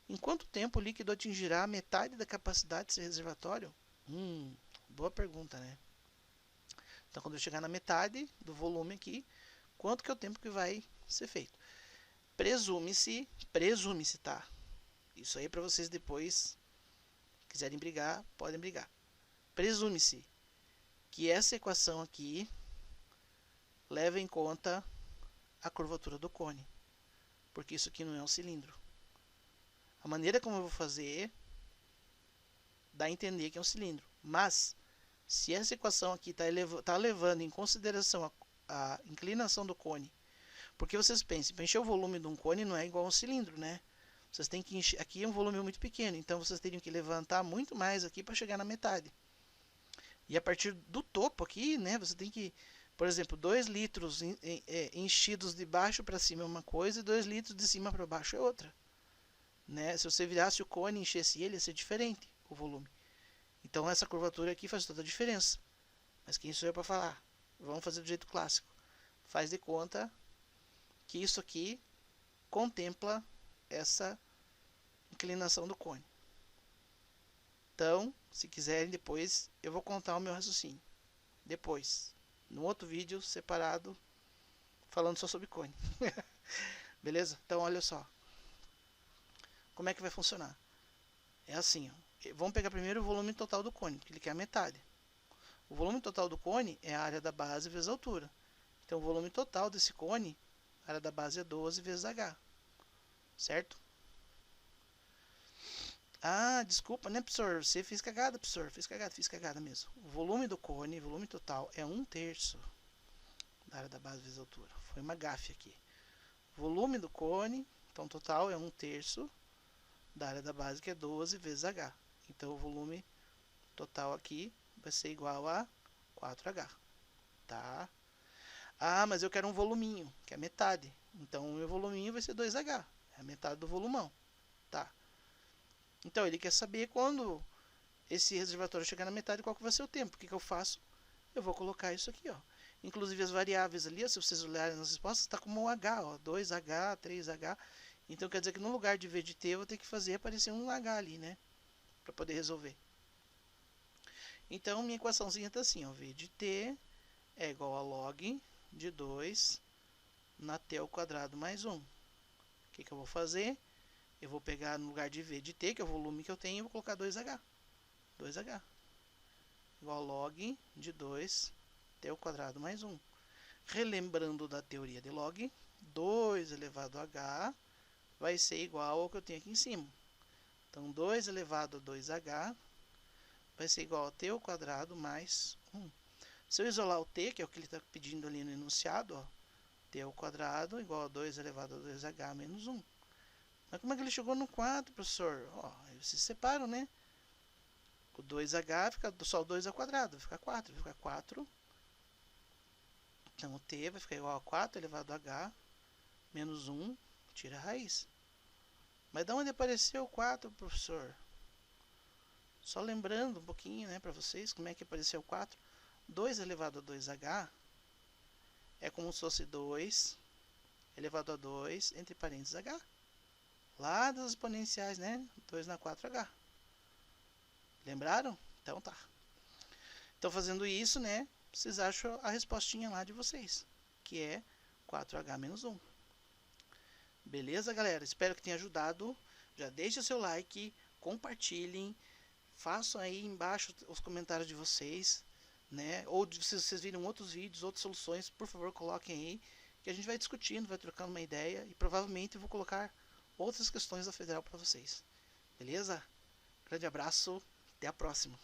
Em quanto tempo o líquido atingirá a metade da capacidade desse reservatório? Boa pergunta, né? Então, quando eu chegar na metade do volume aqui, quanto que é o tempo que vai ser feito? Presume-se, tá? Isso aí para vocês depois, quiserem brigar, podem brigar. Presume-se que essa equação aqui leva em conta a curvatura do cone, porque isso aqui não é um cilindro. A maneira como eu vou fazer dá a entender que é um cilindro, mas se essa equação aqui está levando em consideração a inclinação do cone, porque vocês pensem, para encher o volume de um cone não é igual a um cilindro, né? Vocês têm que encher, aqui é um volume muito pequeno, então vocês teriam que levantar muito mais aqui para chegar na metade. E a partir do topo aqui, né, você tem que, por exemplo, 2 litros enchidos de baixo para cima é uma coisa e 2 litros de cima para baixo é outra. Né? Se você virasse o cone e enchesse ele, ia ser diferente o volume. Então essa curvatura aqui faz toda a diferença. Mas quem sou eu para falar? Vamos fazer do jeito clássico. Faz de conta que isso aqui contempla essa inclinação do cone. Então, se quiserem, depois eu vou contar o meu raciocínio. Depois, num outro vídeo separado, falando só sobre cone. Beleza? Então, olha só. Como é que vai funcionar? É assim, ó. Vamos pegar primeiro o volume total do cone, que ele quer a metade. O volume total do cone é a área da base vezes a altura. Então, o volume total desse cone, a área da base é 12 vezes H. Certo? Ah, desculpa, né, professor? Você fez cagada, professor. Fiz cagada mesmo. O volume do cone, volume total, é 1/3 da área da base vezes a altura. Foi uma gafe aqui. O volume do cone, então total, é 1/3 da área da base, que é 12 vezes H. Então, o volume total aqui vai ser igual a 4H. Tá? Ah, mas eu quero um voluminho, que é metade. Então, o meu voluminho vai ser 2H. É a metade do volumão. Tá? Então, ele quer saber quando esse reservatório chegar na metade, qual que vai ser o tempo. O que eu faço? Eu vou colocar isso aqui, ó. Inclusive as variáveis ali, ó, se vocês olharem nas respostas, está como um H, ó. 2H, 3H. Então, quer dizer que no lugar de V de T, eu vou ter que fazer aparecer um H ali, né? Para poder resolver. Então, minha equaçãozinha está assim, ó. V de T é igual a log de 2 na T ao quadrado mais 1. O que eu vou fazer? Eu vou pegar no lugar de V de T, que é o volume que eu tenho, e vou colocar 2H. 2H. Igual a log de 2 T ao quadrado mais 1. Relembrando da teoria de log, 2 elevado a H vai ser igual ao que eu tenho aqui em cima. Então, 2 elevado a 2H vai ser igual a t ao quadrado mais 1. Se eu isolar o t, que é o que ele está pedindo ali no enunciado, ó, t ao quadrado igual a 2 elevado a 2h menos 1. Mas como é que ele chegou no 4, professor? Ó, aí vocês separam, né? O 2h fica só o 2 ao quadrado, vai ficar 4. Vai ficar 4. Então o t vai ficar igual a 4 elevado a h menos 1. Tira a raiz. Mas de onde apareceu o 4, professor? Só lembrando um pouquinho, né, para vocês, como é que apareceu o 4. 2 elevado a 2h é como se fosse 2 elevado a 2 entre parênteses h. Lá das exponenciais, né? 2 na 4h. Lembraram? Então tá. Então fazendo isso, né, vocês acham a respostinha lá de vocês, que é 4h menos 1. Beleza, galera? Espero que tenha ajudado. Já deixe o seu like, compartilhem, façam aí embaixo os comentários de vocês, né? Ou se vocês viram outros vídeos, outras soluções, por favor, coloquem aí, que a gente vai discutindo, vai trocando uma ideia e provavelmente eu vou colocar outras questões da Federal para vocês. Beleza? Grande abraço, até a próxima.